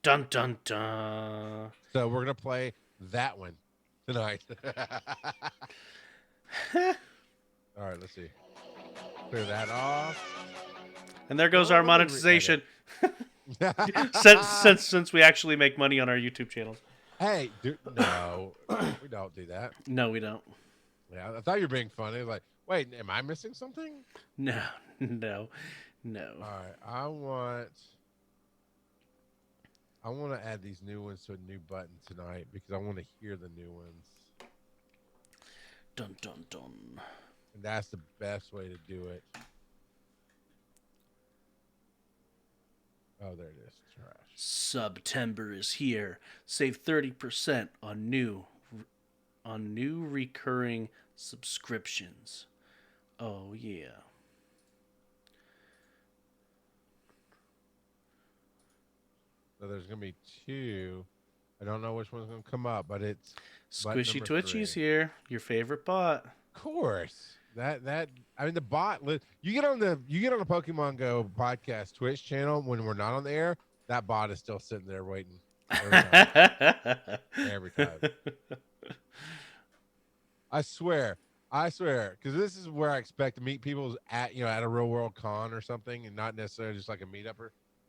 Dun dun dun. So we're gonna play that one tonight. All right, let's see. Clear that off. And there goes Well, our let me re-edit. monetization. Since we actually make money on our YouTube channels. Hey, dude, no, we don't do that. No, we don't. Yeah, I thought you were being funny. Like, wait, am I missing something? No, no, no. All right, I want to add these new ones to a new button tonight because I want to hear the new ones, Dun dun dun. and that's the best way to do it. Oh, there it is. Trash. September is here. Save 30% on new recurring subscriptions. Oh yeah. So there's gonna be two. I don't know which one's gonna come up, but it's button Squishy number Twitchy's 3. here. Your favorite bot. Of course. That I mean the bot. You get on the Pokemon Go podcast Twitch channel when we're not on the air. That bot is still sitting there waiting every time. Every time. I swear, because this is where I expect to meet people at a real world con or something, and not necessarily just like a meetup.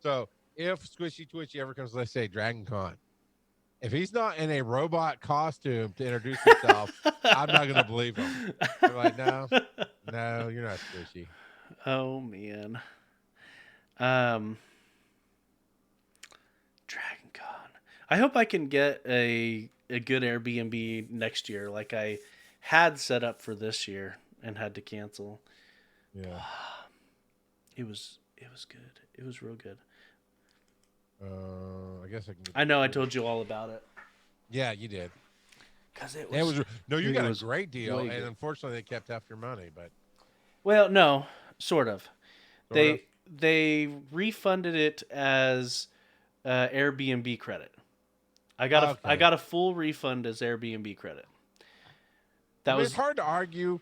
So if Squishy Twitchy ever comes, let's say Dragon Con, if he's not in a robot costume to introduce himself, I'm not gonna believe him. They're like, no, you're not Squishy. Oh man. Dragon Con. I hope I can get a good Airbnb next year, like I had set up for this year and had to cancel. Yeah. It was good. It was real good. I guess I can. I know I told you all about it. Yeah, you did. Cause it It was no, you it got a was great deal, really and good. unfortunately, they kept half your money. But Well, no, sort of. Sort of? They refunded it as Airbnb credit. I got a full refund as Airbnb credit. I That mean, was it's hard to argue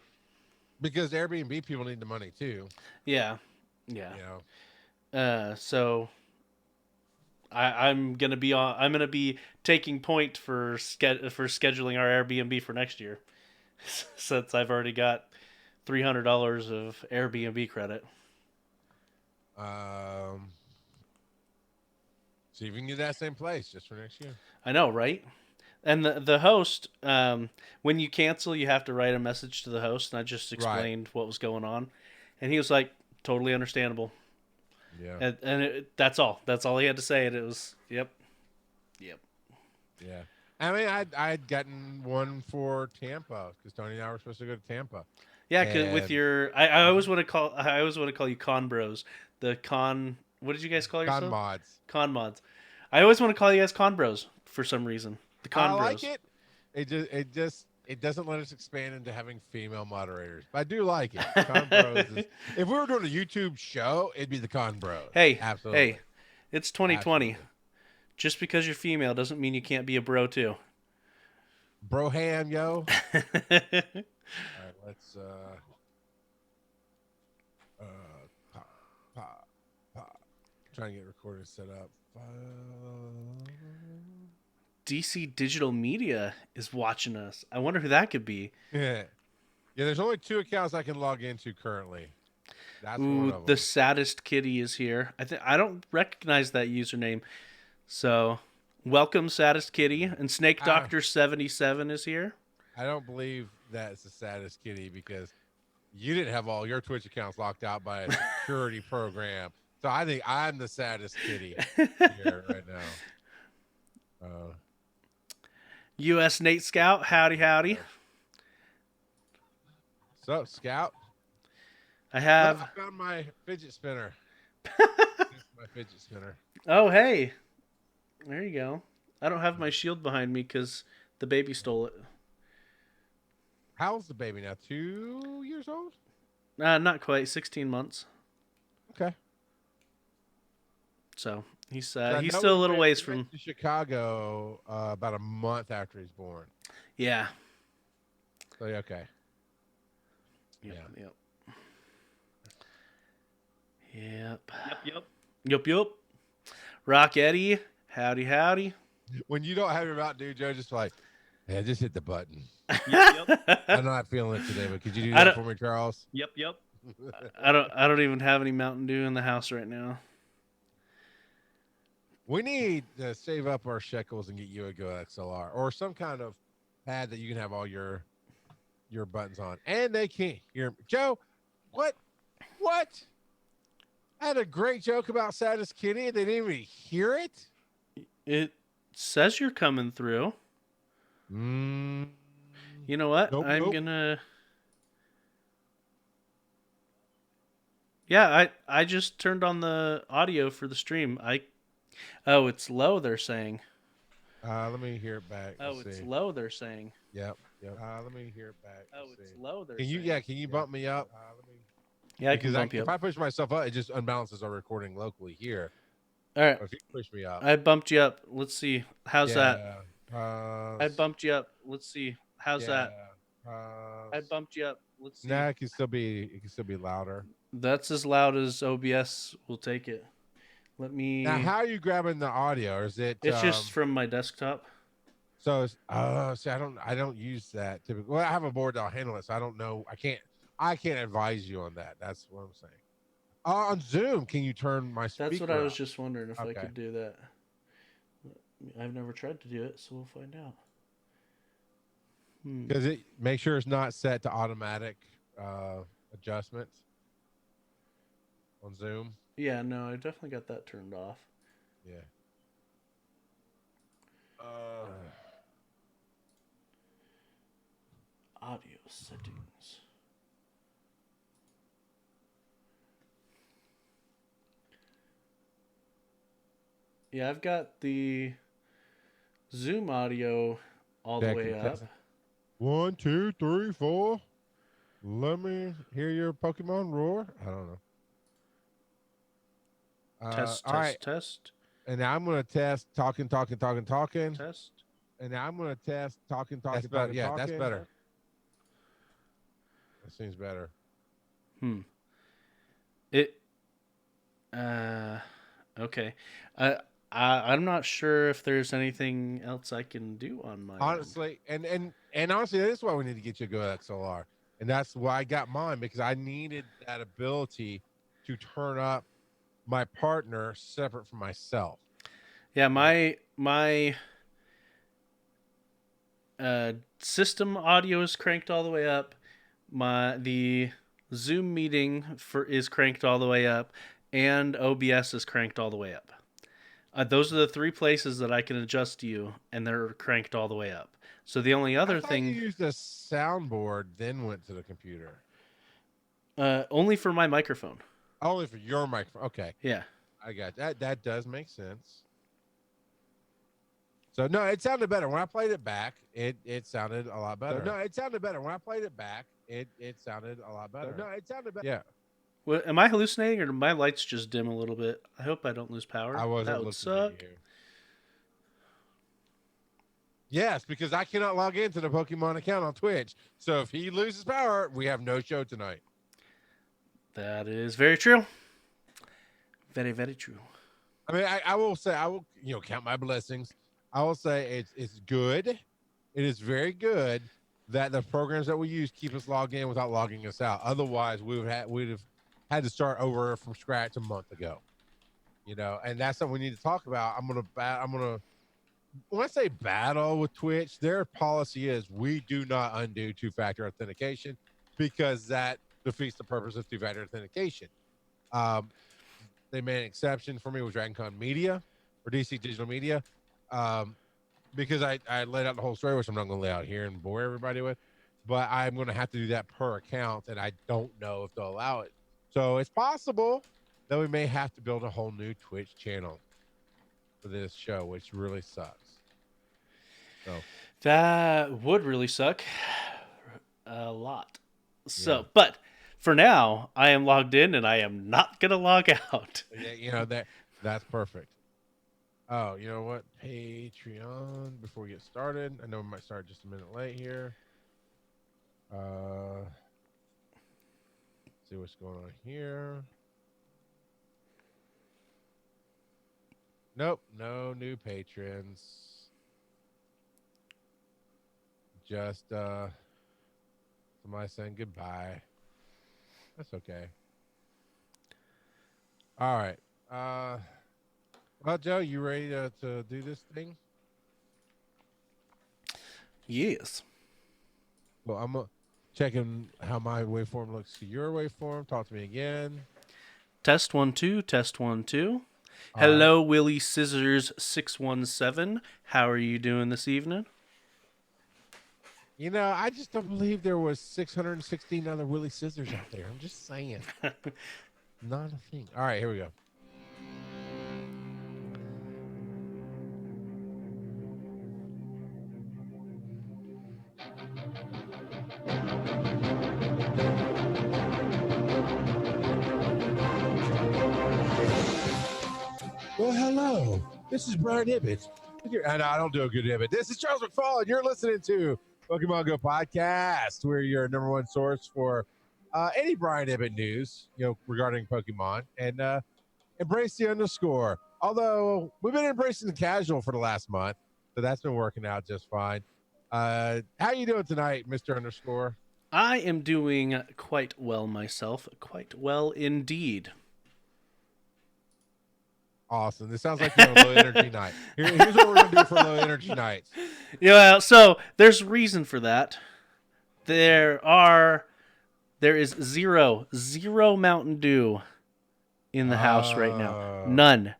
because Airbnb people need the money too. yeah. You know, So I'm gonna be taking point for scheduling our Airbnb for next year, since I've already got $300 of Airbnb credit. see if you can get that same place just for next year. I know, right? And the host, when you cancel, you have to write a message to the host, and I just explained what was going on, and he was like, "Totally understandable." Yeah, That's all. That's all he had to say, and it was, yep. yeah. I mean, I'd gotten one for Tampa because Tony and I were supposed to go to Tampa. Yeah, 'cause with And your, I always want to call you Con Bros. The Con, what did you guys call con yourself? mods. Con Mods. I always want to call you guys Con Bros for some reason. The I Con like Bros. it. It doesn't let us expand into having female moderators. But I do like it. Con Bros is, if we were doing a YouTube show, it'd be the Con Bros. Hey, Absolutely. hey, it's 2020. Absolutely. Just because you're female doesn't mean you can't be a bro too. Broham, yo. All right, let's pop, pop, pop. Trying to get recording set up. DC Digital Media is watching us. I wonder who that could be. Yeah. Yeah, there's only 2 accounts I can log into currently. That's one Ooh, of them. the saddest kitty is here. I don't recognize that username. So, welcome, saddest kitty. And Snake Doctor 77 is here. I don't believe that's the saddest kitty because you didn't have all your Twitch accounts locked out by a security program. So I think I'm the saddest kitty here right now. U.S. Nate Scout, howdy. So, Scout. I have. I found my fidget spinner. My fidget spinner. Oh, hey. There you go. I don't have my shield behind me because the baby stole it. How old's the baby now? 2 years old? Not quite. 16 months. Okay. So he's So still a little ways from to Chicago about a month after he's born. Yeah. So yeah, okay. Yep. Rock Eddie, Howdy, howdy. When you don't have your Mountain Dew, Joe, just like, yeah, just hit the button. Yep. I'm not feeling it today, but could you do I that don't- for me, Charles? Yep. I don't even have any Mountain Dew in the house right now. We need to save up our shekels and get you a Go XLR or some kind of pad that you can have all your buttons on, and they can't hear me. Joe, what? I had a great joke about Saddest Kitty, and they didn't even hear it. It says you're coming through. Mm. You know what? Nope, I'm nope. gonna. Yeah, I just turned on the audio for the stream. Oh, it's low. They're saying. Let me hear it back. Oh, Let's it's see. low. They're saying. Yep. Let me hear it back. Oh, Let's it's see. low. They're Can you? saying. Yeah. Can you bump me up? Yeah, I can Because bump you if up. I push myself up, it just unbalances our recording locally here. All right, But if you push me up, I bumped you up. Let's see. How's that? that? I bumped you up. Let's see. How's that? I bumped you up. Let's see. Nah, it can still be louder. That's as loud as OBS will take it. Let me. Now, how are you grabbing the audio? Or is it? It's just from my desktop. So. See, I don't use that typically. Well, I have a board that'll handle it, so I don't know. I can't advise you on that. That's what I'm saying. On Zoom, can you turn my speaker? That's what I was up? just wondering if I Okay. could do that. I've never tried to do it, so we'll find out. Because it make sure it's not set to automatic adjustments on Zoom. Yeah, no, I definitely got that turned off. Yeah. Audio settings. Yeah, I've got the Zoom audio all the way up. 1, 2, 3, 4. Let me hear your Pokemon roar. I don't know. Test, all test, right. test, And now I'm going to test talking. test. And now I'm going to test talking. That's better. Yeah, that's better. That seems better. Okay. I'm not sure if there's anything else I can do on my Honestly, and honestly, that is why we need to get you a Go XLR. And that's why I got mine, because I needed that ability to turn up my partner separate from myself. Yeah, my system audio is cranked all the way up. The Zoom meeting is cranked all the way up, and OBS is cranked all the way up. Those are the three places that I can adjust you, and they're cranked all the way up. So the only other thing you used a soundboard, then went to the computer. Only for my microphone. Only for your microphone. Okay. Yeah. I got that. That does make sense. So no, it sounded better when I played it back. It sounded a lot better. It sounded better. Yeah. Well, am I hallucinating, or do my lights just dim a little bit? I hope I don't lose power. I wasn't that would looking suck. at you. Yes, because I cannot log into the Pokemon account on Twitch. So if he loses power, we have no show tonight. That is very true. Very, very true. I mean, I will say, I will, count my blessings. I will say it's good. It is very good that the programs that we use keep us logged in without logging us out. Otherwise, we'd have had to start over from scratch a month ago. And that's something we need to talk about. When I say battle with Twitch, their policy is we do not undo two-factor authentication, because that defeats the purpose of two-factor authentication. They made an exception for me with DragonCon Media or DC Digital Media, because I laid out the whole story, which I'm not going to lay out here and bore everybody with, but I'm going to have to do that per account, and I don't know if they'll allow it. So it's possible that we may have to build a whole new Twitch channel for this show, which really sucks. So that would really suck a lot. So, yeah. But for now, I am logged in, and I am not going to log out. Yeah, that's perfect. Oh, you know what? Patreon, before we get started, I know we might start just a minute late here. See what's going on here. Nope, no new patrons. Just somebody saying goodbye. That's okay. All right. Well, Joe, you ready to do this thing? Yes. Well, I'm checking how my waveform looks to your waveform. Talk to me again. Test 1 2, test 1 2. All right. Hello, Willie Scissors 617. How are you doing this evening? You know, I just don't believe there was 616 other Willie Scissors out there. I'm just saying. Not a thing. All right, here we go. Well, hello. This is Brian Ibbett. And I don't do a good Ibbett. This is Charles McFall, you're listening to Pokémon GO Podcast, where your number one source for any Brian Ibbett news, regarding Pokemon. And embrace the underscore. Although we've been embracing the casual for the last month, so that's been working out just fine. How you doing tonight, Mr. Underscore? I am doing quite well myself. Quite well indeed. Awesome. This sounds like you're on a low energy night. Here's what we're going to do for low energy nights. Yeah, so there's reason for that. There is zero Mountain Dew in the house right now. None.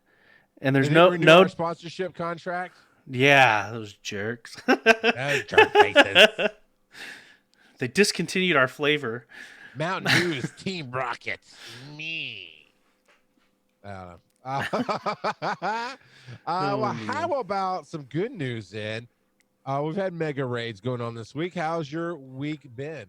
And there's no our sponsorship contract. Yeah, those jerks. Those jerk faces. They discontinued our flavor. Mountain Dew is Team Rocket. Me. I don't know. Well, how about some good news then? We've had mega raids going on this week. How's your week been?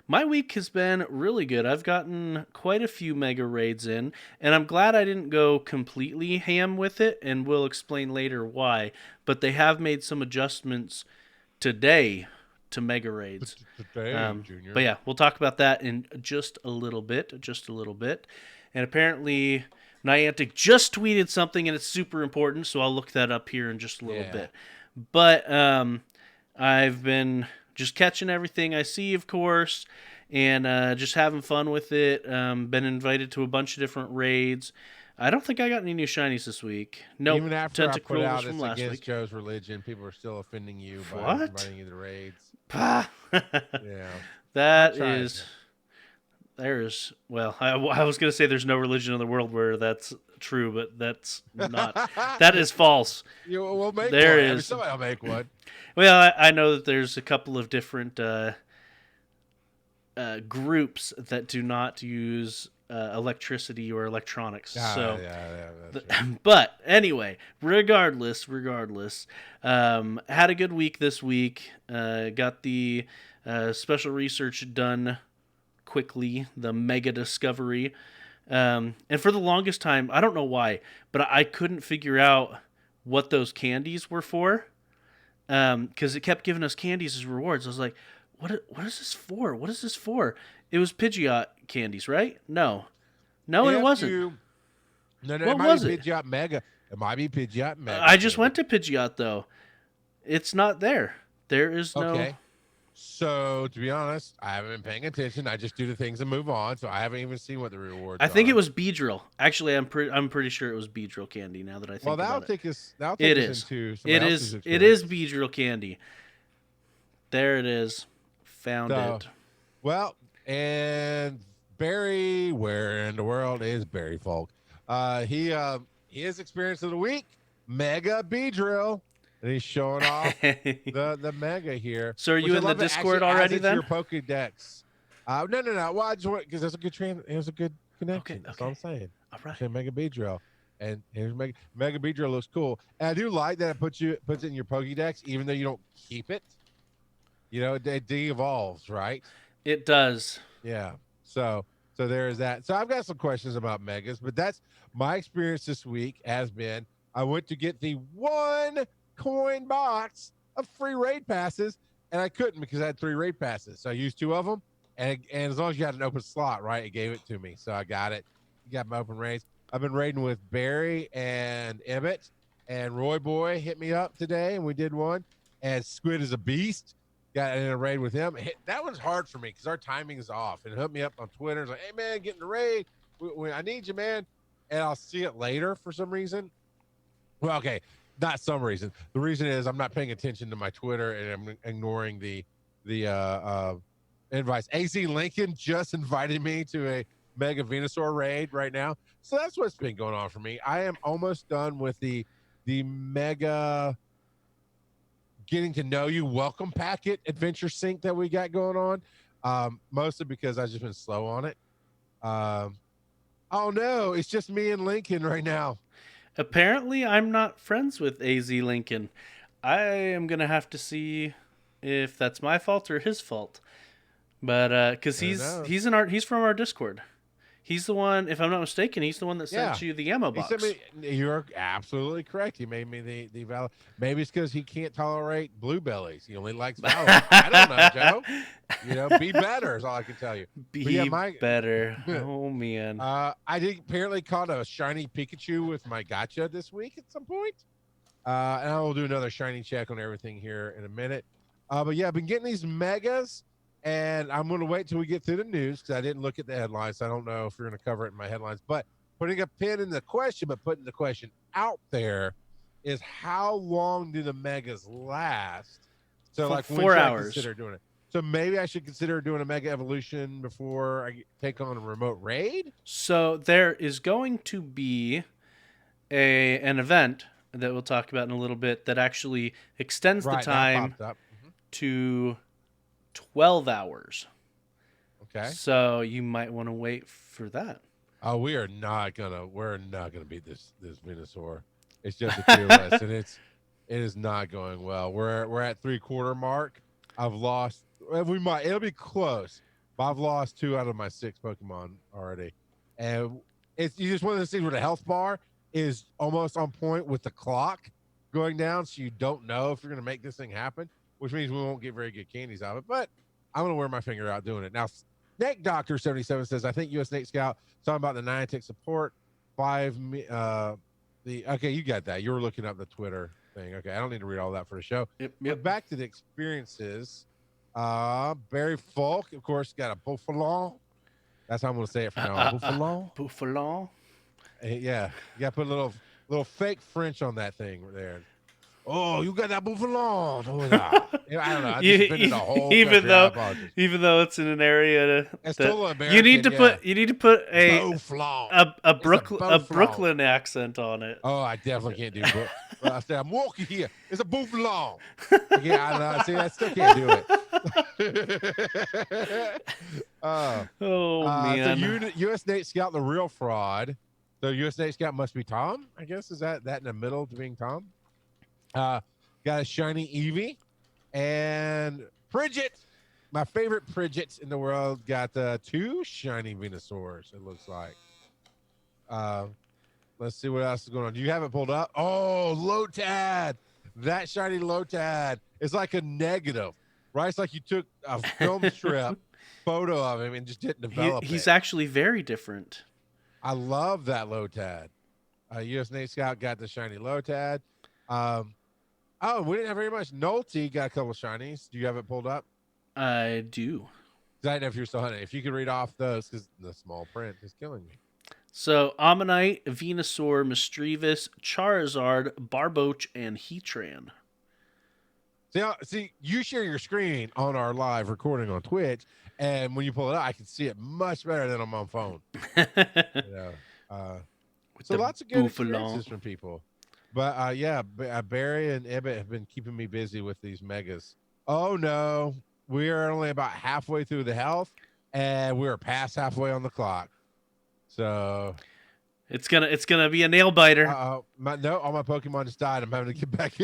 My week has been really good. I've gotten quite a few mega raids in, and I'm glad I didn't go completely ham with it, and we'll explain later why. But they have made some adjustments today to mega raids. Junior. But yeah, we'll talk about that in just a little bit. And apparently Niantic just tweeted something, and it's super important, so I'll look that up here in just a little bit. But I've been just catching everything I see, of course, and just having fun with it. Been invited to a bunch of different raids. I don't think I got any new shinies this week. No, Even after I put out from it's last against week. Joe's religion, people are still offending you by inviting you to raids. Yeah. That is... There's, well, I was going to say there's no religion in the world where that's true, but that's not. That is false. We'll make there one. Is, somebody will make one. Well, I know that there's a couple of different groups that do not use electricity or electronics. But anyway, regardless, had a good week this week. Got the special research done quickly, the mega discovery, and for the longest time, I don't know why, but I couldn't figure out what those candies were for, because it kept giving us candies as rewards. I was like, what is this for? It was Pidgeot candies, right? No, it wasn't. No, what it might was be it? Pidgeot Mega. It might be Pidgeot Mega. I just went to Pidgeot though. It's not there. There is no. Okay. So, to be honest, I haven't been paying attention. I just do the things and move on. So I haven't even seen what the rewards are. I think it was Beedrill. Actually, I'm pretty sure it was Beedrill candy. Now that I think about it. That'll take us into it is Beedrill candy. There it is. Found it. Well, and Barry, where in the world is Barry Folk? His experience of the week, Mega Beedrill. And he's showing off the mega here. So are you in the Discord already then? Your Pokédex. No. Well, I just want because there's a good there's a good connection. Okay. That's all I'm saying. All right. So Mega Beedrill, and here's Mega Beedrill looks cool. And I do like that it puts it in your Pokédex, even though you don't keep it. It de-evolves, right? It does. Yeah. So there is that. So I've got some questions about megas, but that's my experience this week has been. I went to get the 1 coin box of free raid passes, and I couldn't because I had 3 raid passes. So I used 2 of them, and as long as you had an open slot, right, it gave it to me. So I got it. Got my open raids. I've been raiding with Barry and Emmett, and Roy Boy hit me up today, and we did one. And Squid is a beast. Got in a raid with him. That one's hard for me because our timing is off. And hooked me up on Twitter. It's like, hey man, get in the raid. I need you, man. And I'll see it later for some reason. Well, okay, not some reason. The reason is I'm not paying attention to my Twitter and I'm ignoring the invites. AZ Lincoln just invited me to a Mega Venusaur raid right now. So that's what's been going on for me. I am almost done with the Mega getting to know you welcome packet adventure sync that we got going on. Mostly because I've just been slow on it. Oh no, it's just me and Lincoln right now. Apparently, I'm not friends with AZ Lincoln. I am gonna have to see if that's my fault or his fault. But because he's from our Discord. He's the one, if I'm not mistaken, he's the one that sent you the ammo box. You're absolutely correct. He made me the valor. Maybe it's because he can't tolerate bluebellies. He only likes valor. I don't know, Joe. Be better is all I can tell you. Be better. Oh, man. I did apparently caught a shiny Pikachu with my gacha this week at some point. And I will do another shiny check on everything here in a minute. But yeah, I've been getting these megas. And I'm going to wait till we get through the news because I didn't look at the headlines. So I don't know if you're going to cover it in my headlines. But putting a pin in the question, but putting the question out there is how long do the megas last? So like 4 hours. I consider doing it. So maybe I should consider doing a mega evolution before I take on a remote raid? So there is going to be an event that we'll talk about in a little bit that actually extends the time to 12 hours. Okay. So you might want to wait for that. Oh, we're not gonna beat this Venusaur. It's just a few less, and it is not going well. We're at 3/4 mark. I've lost. It'll be close, but I've lost 2 out of my 6 Pokemon already, and it's just one of those things where the health bar is almost on point with the clock going down, so you don't know if you're gonna make this thing happen. Which means we won't get very good candies out of it. But I'm going to wear my finger out doing it. Now, Snake Doctor 77 says, I think U.S. Snake Scout talking about the Niantic support. Okay, you got that. You were looking up the Twitter thing. Okay, I don't need to read all that for the show. Yep. But back to the experiences. Barry Falk, of course, got a Buffalon. That's how I'm going to say it from now on. Buffalon. Buffalon. Yeah, you got to put a little fake French on that thing there. Oh, you got that Buffalon. Oh, yeah. I don't know. I just been in the whole even though it's in an area it's still American, you need to put a Brooklyn accent on it. Oh, I definitely can't do it. I said I'm walking here. It's a Buffalon. Yeah, I know. See, I still can't do it. Man. So U.S. Nate Scout, the real fraud. So U.S. Nate Scout must be Tom. I guess is that in the middle to being Tom. Got a shiny Eevee and Pridget, my favorite Pridgets in the world, got 2 shiny Venusaurs. It looks like. Let's see what else is going on. Do you have it pulled up? Oh, Lotad, that shiny Lotad is like a negative, right? It's like you took a film strip photo of him and just didn't develop. He's actually very different. I love that Lotad. U.S. Nate Scout got the shiny Lotad. Oh, we didn't have very much. Nolte got a couple shinies. Do you have it pulled up? I do. I don't know if you're still hunting. If you could read off those, because the small print is killing me. So, Ammonite, Venusaur, Mischievous, Charizard, Barboach, and Heatran. See, you share your screen on our live recording on Twitch, and when you pull it up, I can see it much better than on my phone. So lots of good experiences from people. But Barry and Ebbet have been keeping me busy with these megas. Oh no, we are only about halfway through the health, and we're past halfway on the clock. So it's gonna be a nail biter. All my Pokemon just died. I'm having to get back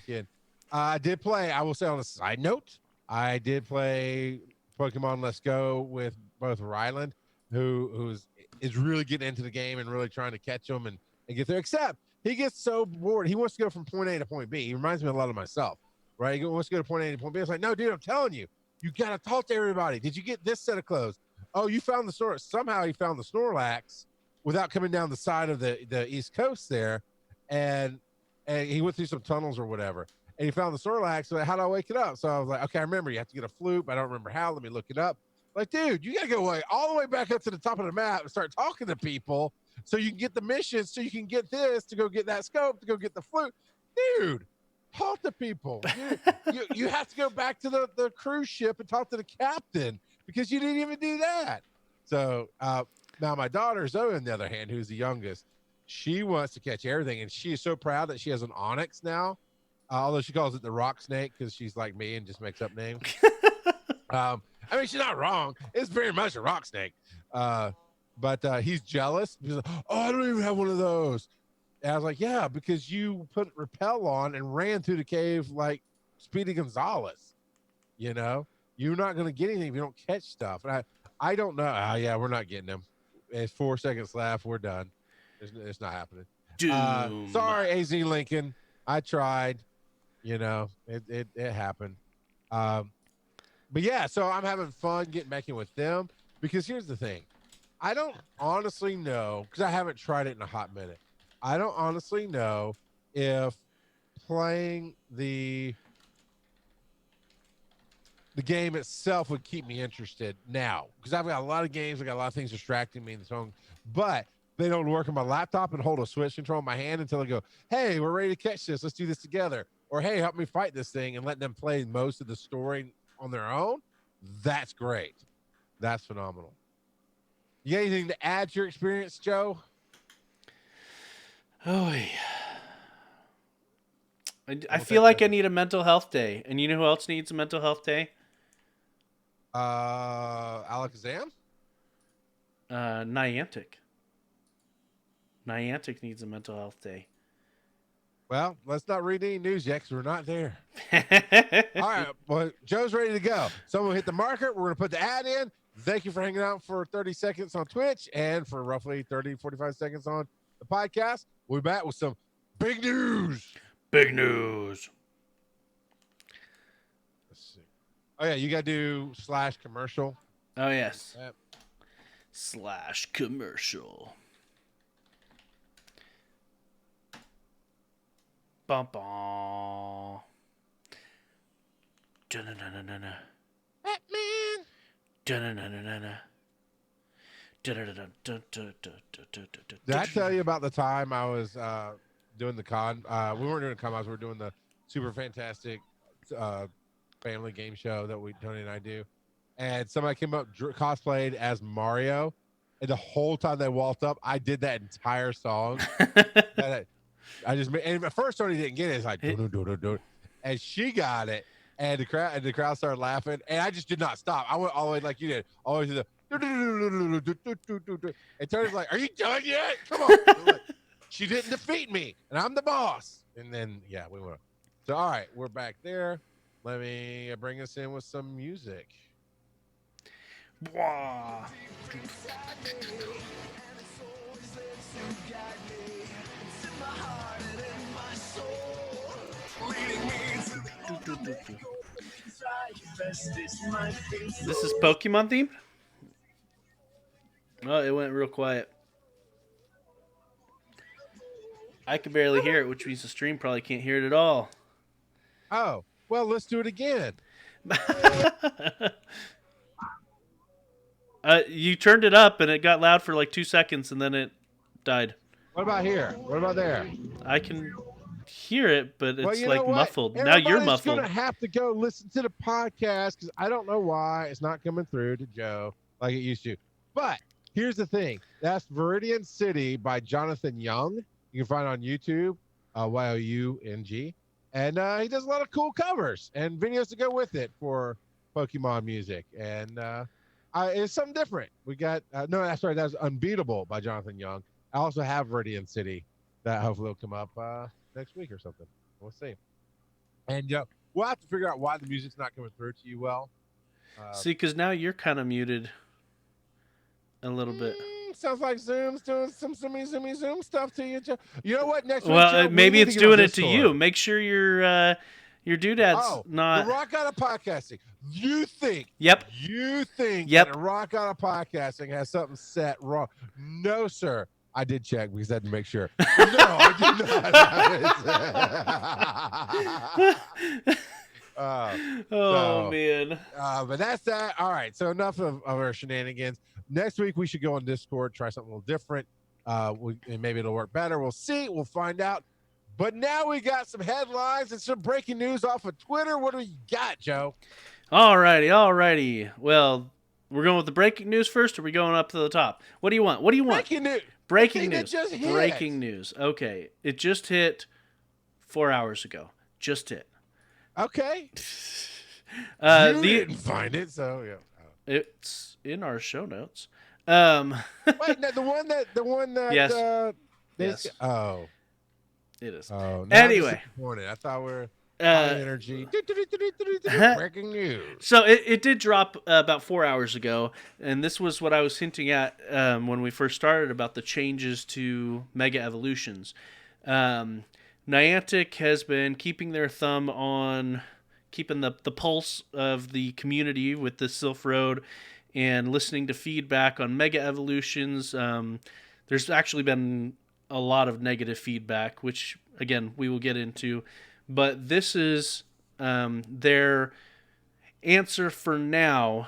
in. I did play. I will say on a side note, I did play Pokemon Let's Go with both Ryland, who is really getting into the game and really trying to catch them and get there, except he gets so bored. He wants to go from point A to point B. He reminds me a lot of myself, right? He wants to go to point A to point B. It's like, no, dude, I'm telling you, you got to talk to everybody. Did you get this set of clothes? oh, you found the Snorlax. Somehow he found the Snorlax without coming down the side of the East Coast there. And he went through some tunnels or whatever. And he found the Snorlax. So how do I wake it up? So I was like, okay, I remember you have to get a flute. I don't remember how. Let me look it up. Like, dude, you got to go all the way back up to the top of the map and start talking to people so you can get the missions, so you can get this, to go get that scope, to go get the flute. Dude, talk to people. You have to go back to the cruise ship and talk to the captain because you didn't even do that. So now my daughter, Zoe, on the other hand, who's the youngest, she wants to catch everything. And she is so proud that she has an Onyx now, although she calls it the rock snake because she's like me and just makes up names. I mean, she's not wrong. It's very much a rock snake. But he's jealous. He's like, oh, I don't even have one of those. And I was like, yeah, because you put repel on and ran through the cave like Speedy Gonzalez. You know, you're not going to get anything if you don't catch stuff. And I don't know. Oh, yeah, we're not getting them. It's 4 seconds left. We're done. It's not happening. Sorry, AZ Lincoln. I tried. You know, it happened. But yeah, so I'm having fun getting back in with them because here's the thing. I don't honestly know, because I haven't tried it in a hot minute. I don't honestly know if playing the game itself would keep me interested now, because I've got a lot of games, I got a lot of things distracting me in the phone, but they don't work on my laptop and hold a Switch control in my hand until I go, hey, we're ready to catch this. Let's do this together. Or, hey, help me fight this thing, and let them play most of the story on their own. That's great. That's phenomenal. You got anything to add to your experience, Joe? Oh, yeah. I feel like I need a mental health day. And you know who else needs a mental health day? Alakazam? Niantic. Niantic needs a mental health day. Well, let's not read any news yet because we're not there. All right. Well, Joe's ready to go. Someone hit the marker. We're going to put the ad in. Thank you for hanging out for 30 seconds on Twitch and for roughly 30, 45 seconds on the podcast. We'll be back with some big news. Big news. Let's see. Oh, yeah. You got to do /commercial. Oh, yes. Yep. /commercial. Bum bum. Dun-dun-dun-dun-dun. Batman. Dun-dun-dun-dun-dun. Did I tell you about the time I was doing the con? We weren't doing a con. We were doing the super fantastic family game show that Tony and I do. And somebody came up cosplayed as Mario. And the whole time they walked up, I did that entire song. I just, and at first Tony didn't get it. It's like, and she got it, and the crowd started laughing, and I just did not stop. I went all the way like you did, all the way to the, and Tony's like, "Are you done yet? Come on!" Like, she didn't defeat me, and I'm the boss. And then yeah, we went. So all right, we're back there. Let me bring us in with some music. Wow. This is Pokemon themed? Oh, it went real quiet. I can barely hear it, which means the stream probably can't hear it at all. Oh, well, let's do it again. You turned it up and it got loud for like 2 seconds and then it died. What about here? What about there? I can hear it, but it's like muffled. Everybody's Now you're muffled. Going to have to go listen to the podcast because I don't know why it's not coming through to Joe like it used to. But here's the thing. That's Viridian City by Jonathan Young. You can find on YouTube, Young. And he does a lot of cool covers and videos to go with it for Pokemon music. And it's something different. We got, that's Unbeatable by Jonathan Young. I also have Viridian City that hopefully will come up next week or something. We'll see. And we'll have to figure out why the music's not coming through to you well. See, because now you're kind of muted a little bit. Sounds like Zoom's doing some Zoom stuff to you, Joe. You know what? Next week, well, Joe, maybe it's doing it to you. Make sure Your doodad's Oh, not. the rock out of podcasting. You think Yep. that the rock out of podcasting has something set wrong? No, sir. I did check because I had to make sure. No, I did not. Man. But that's that. All right. So enough of our shenanigans. Next week we should go on Discord, try something a little different. And maybe it'll work better. We'll see. We'll find out. But now we got some headlines and some breaking news off of Twitter. What do you got, Joe? Alrighty. Well, we're going with the breaking news first, or are we going up to the top? What do you want? Breaking news. Breaking news. Just hit. Breaking news. Okay. It just hit 4 hours ago. Just hit. Okay. You didn't find it, so yeah. It's in our show notes. Wait, no, the one that Yes. yes. Oh. It is. Oh, anyway. I thought we were high energy. Breaking news. So it did drop about 4 hours ago, and this was what I was hinting at when we first started about the changes to Mega Evolutions. Niantic has been keeping their thumb on keeping the pulse of the community with the Sylph Road and listening to feedback on Mega Evolutions. There's actually been a lot of negative feedback, which, again, we will get into. But this is their answer for now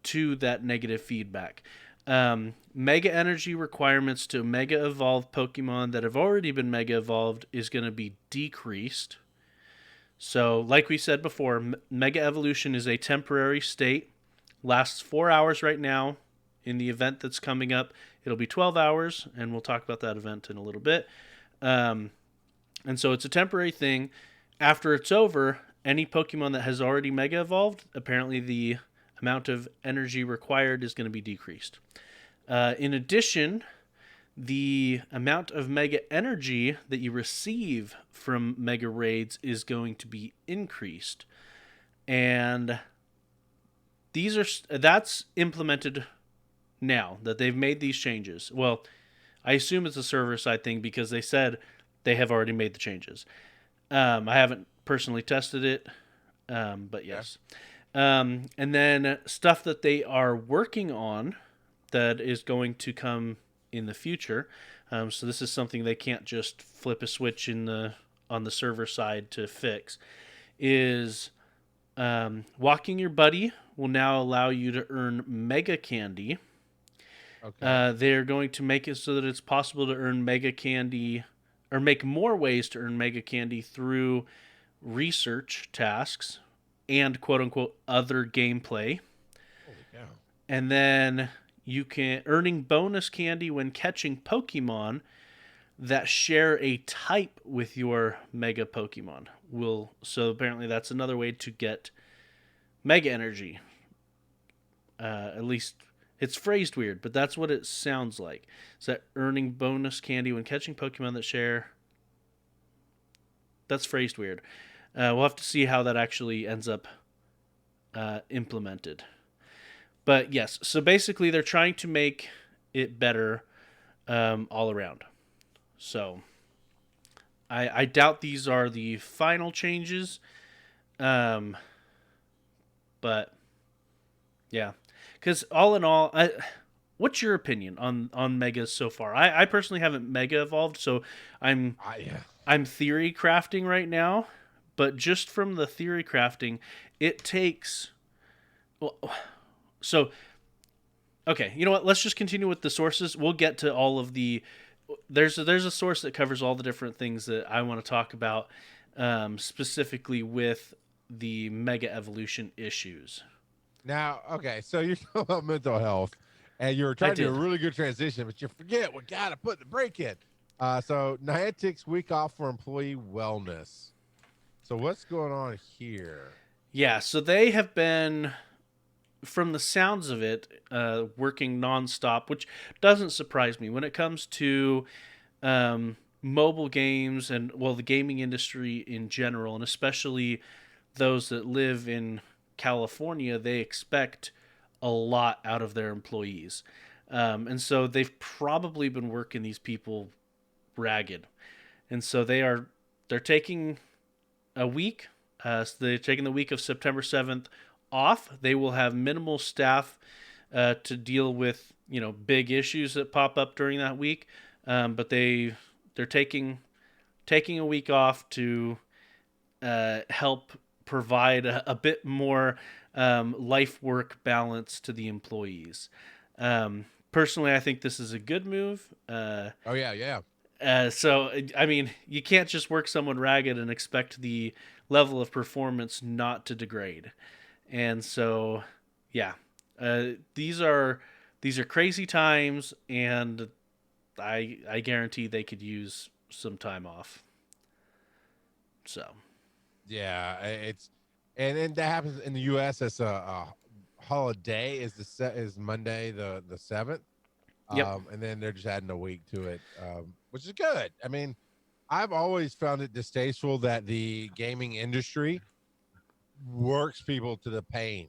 to that negative feedback. Mega energy requirements to Mega Evolved Pokemon that have already been Mega Evolved is going to be decreased. So, like we said before, Mega Evolution is a temporary state. Lasts 4 hours right now. In the event that's coming up, it'll be 12 hours, and we'll talk about that event in a little bit. And so it's a temporary thing. After it's over, any Pokemon that has already Mega Evolved, apparently the amount of energy required is going to be decreased. In addition, the amount of Mega Energy that you receive from Mega Raids is going to be increased. And that's implemented now that they've made these changes. Well, I assume it's a server-side thing because they said they have already made the changes. I haven't personally tested it, but yes. And then stuff that they are working on that is going to come in the future. So this is something they can't just flip a switch on the server side to fix. Is walking your buddy will now allow you to earn Mega Candy. Okay. They're going to make it so that it's possible to earn Mega Candy, or make more ways to earn Mega Candy through research tasks and quote-unquote other gameplay. Holy cow. And then you can earning bonus candy when catching Pokemon that share a type with your Mega Pokemon. So apparently that's another way to get Mega Energy. At least it's phrased weird, but that's what it sounds like. Is that earning bonus candy when catching Pokemon that share... That's phrased weird. We'll have to see how that actually ends up implemented. But yes, so basically they're trying to make it better all around. So I doubt these are the final changes. But yeah, because all in all, what's your opinion on Megas so far? I personally haven't Mega Evolved, so I'm theory crafting right now. But just from the theory crafting, it takes... Well, so, okay, you know what? Let's just continue with the sources. We'll get to all of the... There's a source that covers all the different things that I want to talk about, specifically with the Mega Evolution issues. Now, okay, so you're talking about mental health, and you're trying to do a really good transition, but you forget we got to put the break in. So Niantic's week off for employee wellness. So what's going on here? Yeah, so they have been, from the sounds of it, working nonstop, which doesn't surprise me when it comes to mobile games and, well, the gaming industry in general, and especially those that live in California. They expect a lot out of their employees. And so they've probably been working these people ragged. And so they're taking a week So they're taking the week of September 7th off. They will have minimal staff to deal with big issues that pop up during that week. But they're taking a week off to help provide a bit more life work balance to the employees. Personally, I think this is a good move. Oh yeah, yeah. So, I mean, you can't just work someone ragged and expect the level of performance not to degrade. And so, yeah, these are crazy times, and I guarantee they could use some time off. So, Yeah, and that happens in the U.S. It's a holiday is Monday the 7th, yep. and then they're just adding a week to it, which is good. I mean, I've always found it distasteful that the gaming industry works people to the pain.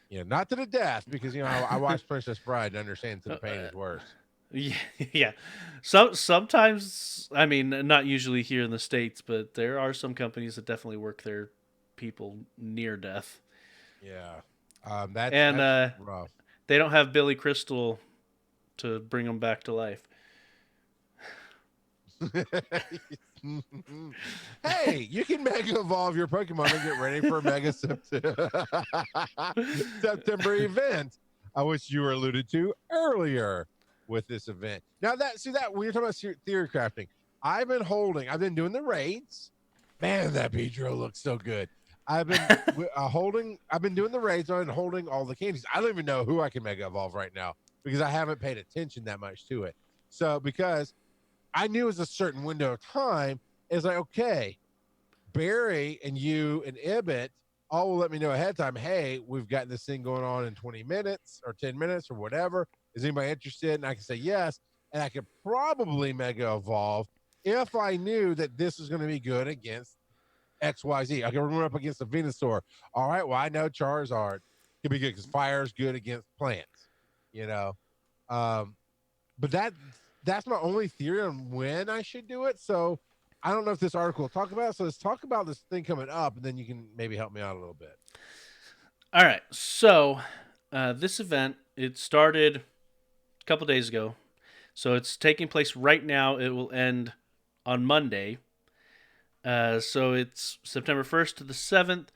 Not to the death, because I watched Princess Bride and understand to the pain is worse. Yeah, yeah. Sometimes, I mean, not usually here in the States, but there are some companies that definitely work their people near death. Yeah, that's And rough. they don't have Billy Crystal to bring them back to life. Hey, you can mega evolve your Pokemon and get ready for a mega September event, which you were alluded to earlier with this event. Now that when you're talking about theory crafting, I've been doing the raids. Man, that Beedrill looks so good. I've been I've been doing the raids and holding all the candies. I don't even know who I can mega evolve right now because I haven't paid attention that much to it. So because I knew it was a certain window of time, it's like, okay, Barry and you and Ibbot all will let me know ahead of time, hey, we've got this thing going on in 20 minutes or 10 minutes or whatever. Is anybody interested? And I can say yes. And I could probably mega evolve if I knew that this was going to be good against XYZ. I can run up against the Venusaur. All right, well, I know Charizard can be good because fire is good against plants, you know. But that's my only theory on when I should do it. So I don't know if this article will talk about it. So let's talk about this thing coming up, and then you can maybe help me out a little bit. All right. So this event, it started a couple days ago. So it's taking place right now. It will end on Monday. So it's September 1st to the 7th.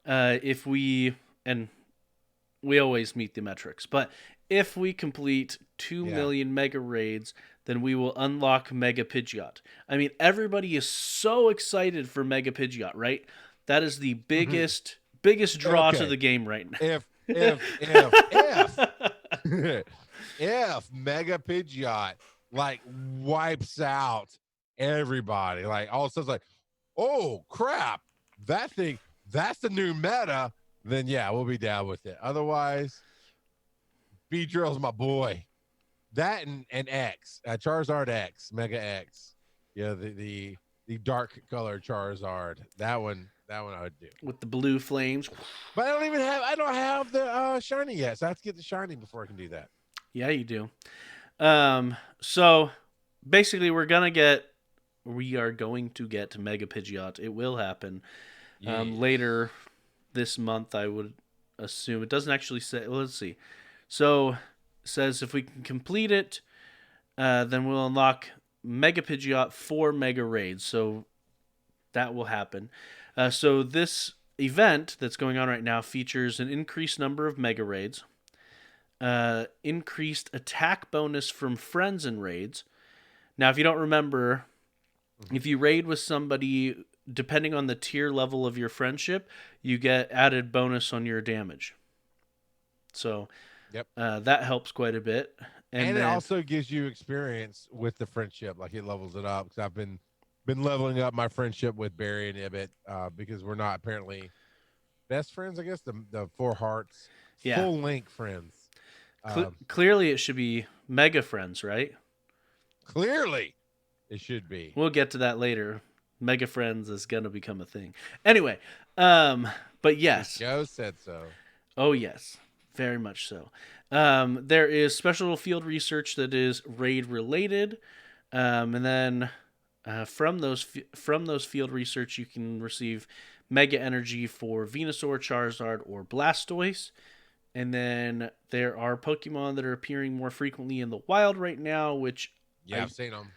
And we always meet the metrics, but if we complete 2 million mega raids, then we will unlock Mega Pidgeot. I mean, everybody is so excited for Mega Pidgeot, right? That is the biggest draw to the game right now. If Mega Pidgeot like wipes out everybody, like all of a sudden like, oh crap, that's the new meta, then yeah, we'll be down with it. Otherwise, Beedrill's my boy. That and X, Charizard X, Mega X. Yeah, the dark color Charizard. That one I would do. With the blue flames. But I don't have the shiny yet. So I have to get the shiny before I can do that. Yeah, you do. So basically we are going to get Mega Pidgeot. It will happen later this month, I would assume. It doesn't actually say. Well, let's see. So it says if we can complete it, then we'll unlock Mega Pidgeot 4 Mega Raids. So that will happen. So this event that's going on right now features an increased number of Mega Raids, increased attack bonus from friends in raids. Now, if you don't remember, if you raid with somebody, depending on the tier level of your friendship, you get added bonus on your damage. So that helps quite a bit. And then, it also gives you experience with the friendship. Like it levels it up. Because I've been leveling up my friendship with Barry and Ibbot because we're not apparently best friends, I guess. The Four Hearts full link friends. Clearly it should be mega friends, right? Clearly it should be. We'll get to that later. Mega friends is going to become a thing. Anyway, but yes. Joe said so. Oh, yes. Very much so. There is special field research that is raid related. And then From those field research, you can receive Mega Energy for Venusaur, Charizard, or Blastoise. And then there are Pokemon that are appearing more frequently in the wild right now, which I've seen them.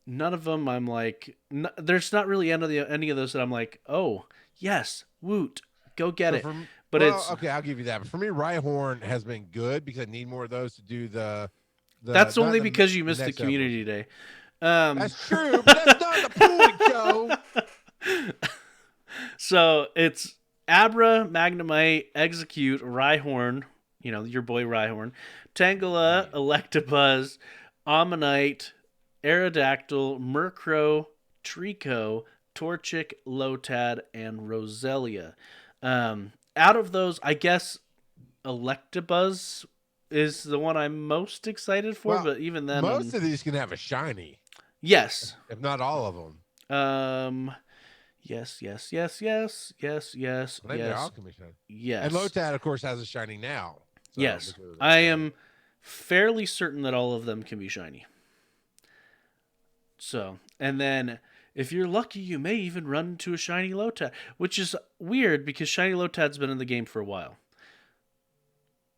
None of them I'm like, there's not really any of those that I'm like, oh, yes, woot, go get it. But okay, I'll give you that. But for me, Rhyhorn has been good because I need more of those to do the that's only because you missed the community day. That's true, but that's not the point, Joe. So it's Abra, Magnemite, Execute, Rhyhorn, your boy Rhyhorn, Tangela, Electabuzz, Ammonite, Aerodactyl, Murkrow, Trico, Torchic, Lotad, and Roselia. Out of those, I guess Electabuzz is the one I'm most excited for, but even then... Most of these can have a shiny. Yes. If not all of them. Yes. I think they all can be shiny. Yes. And Lotad, of course, has a shiny now. So yes. I am fairly certain that all of them can be shiny. So, and then if you're lucky, you may even run into a shiny Lotad, which is weird because shiny Lotad's been in the game for a while.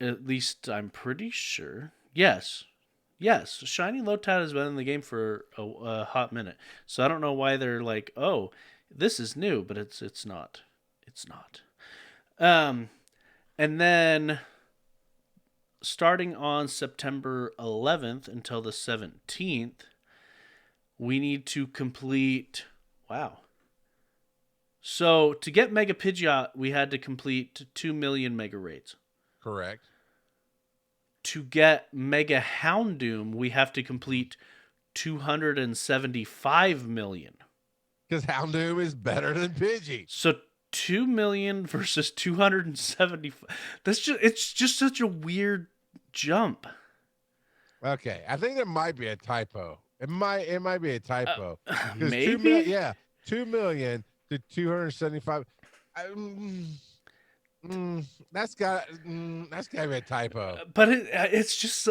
At least I'm pretty sure. Yes, shiny Lotad has been in the game for a hot minute. So I don't know why they're like, oh, this is new, but it's not. It's not. And then starting on September 11th until the 17th, we need to complete... Wow. So, to get Mega Pidgeot, we had to complete 2 million Mega Raids. Correct. To get Mega Houndoom, we have to complete 275 million. Because Houndoom is better than Pidgey. So, 2 million versus 275. It's just such a weird jump. Okay, I think there might be a typo. It might be a typo. Maybe? 2 million to 275. That's got to be a typo. But it's just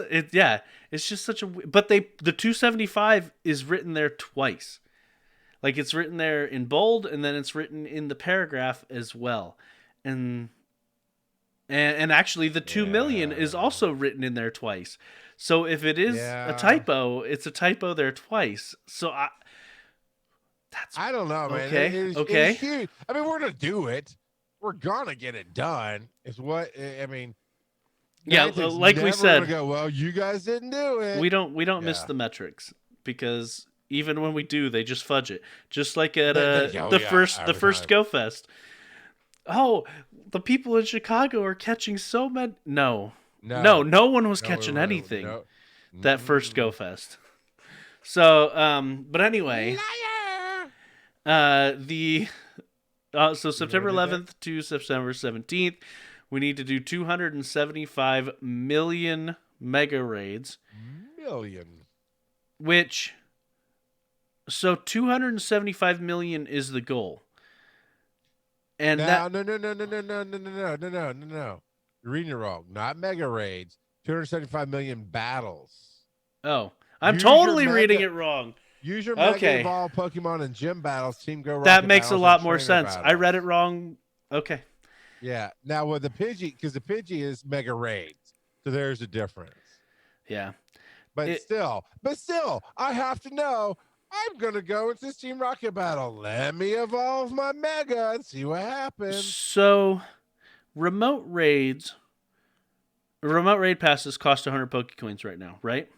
such a. But the 275 is written there twice. Like it's written there in bold, and then it's written in the paragraph as well, and actually the 2 million is also written in there twice. So if it is a typo, it's a typo there twice. So I don't know, man. Okay. It's huge. I mean, we're gonna do it. We're gonna get it done. Is what I mean. Yeah, like we said. Go, well, you guys didn't do it. We don't miss the metrics because even when we do, they just fudge it. Just like at the first Go Fest. Oh, the people in Chicago are catching so many. No one was catching anything that first Go Fest. So, but anyway, so September 11th to September 17th, we need to do 275 million Mega Raids. So 275 million is the goal. And no. You're reading it wrong. Not Mega Raids. 275 million battles. Oh, I'm totally reading it wrong. Use your Mega Evolve Pokemon and gym battles. Team Go Rocket. That makes a lot more sense. Battles. I read it wrong. Okay. Yeah. Now with the Pidgey, because the Pidgey is Mega Raids, so there's a difference. Yeah. But still, I have to know. I'm going to go into this Team Rocket battle. Let me evolve my Mega and see what happens. So, remote raid passes cost 100 Pokecoins right now, right?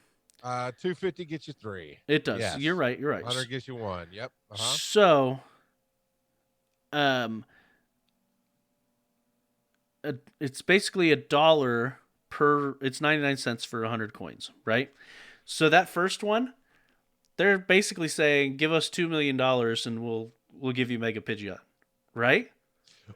250 gets you 3. It does. Yes. You're right. 100 gets you 1. Yep. So, it's basically $1 per. It's 99 cents for 100 coins, right? So that first one, they're basically saying, "Give us $2 million and we'll give you Mega Pidgeot," right?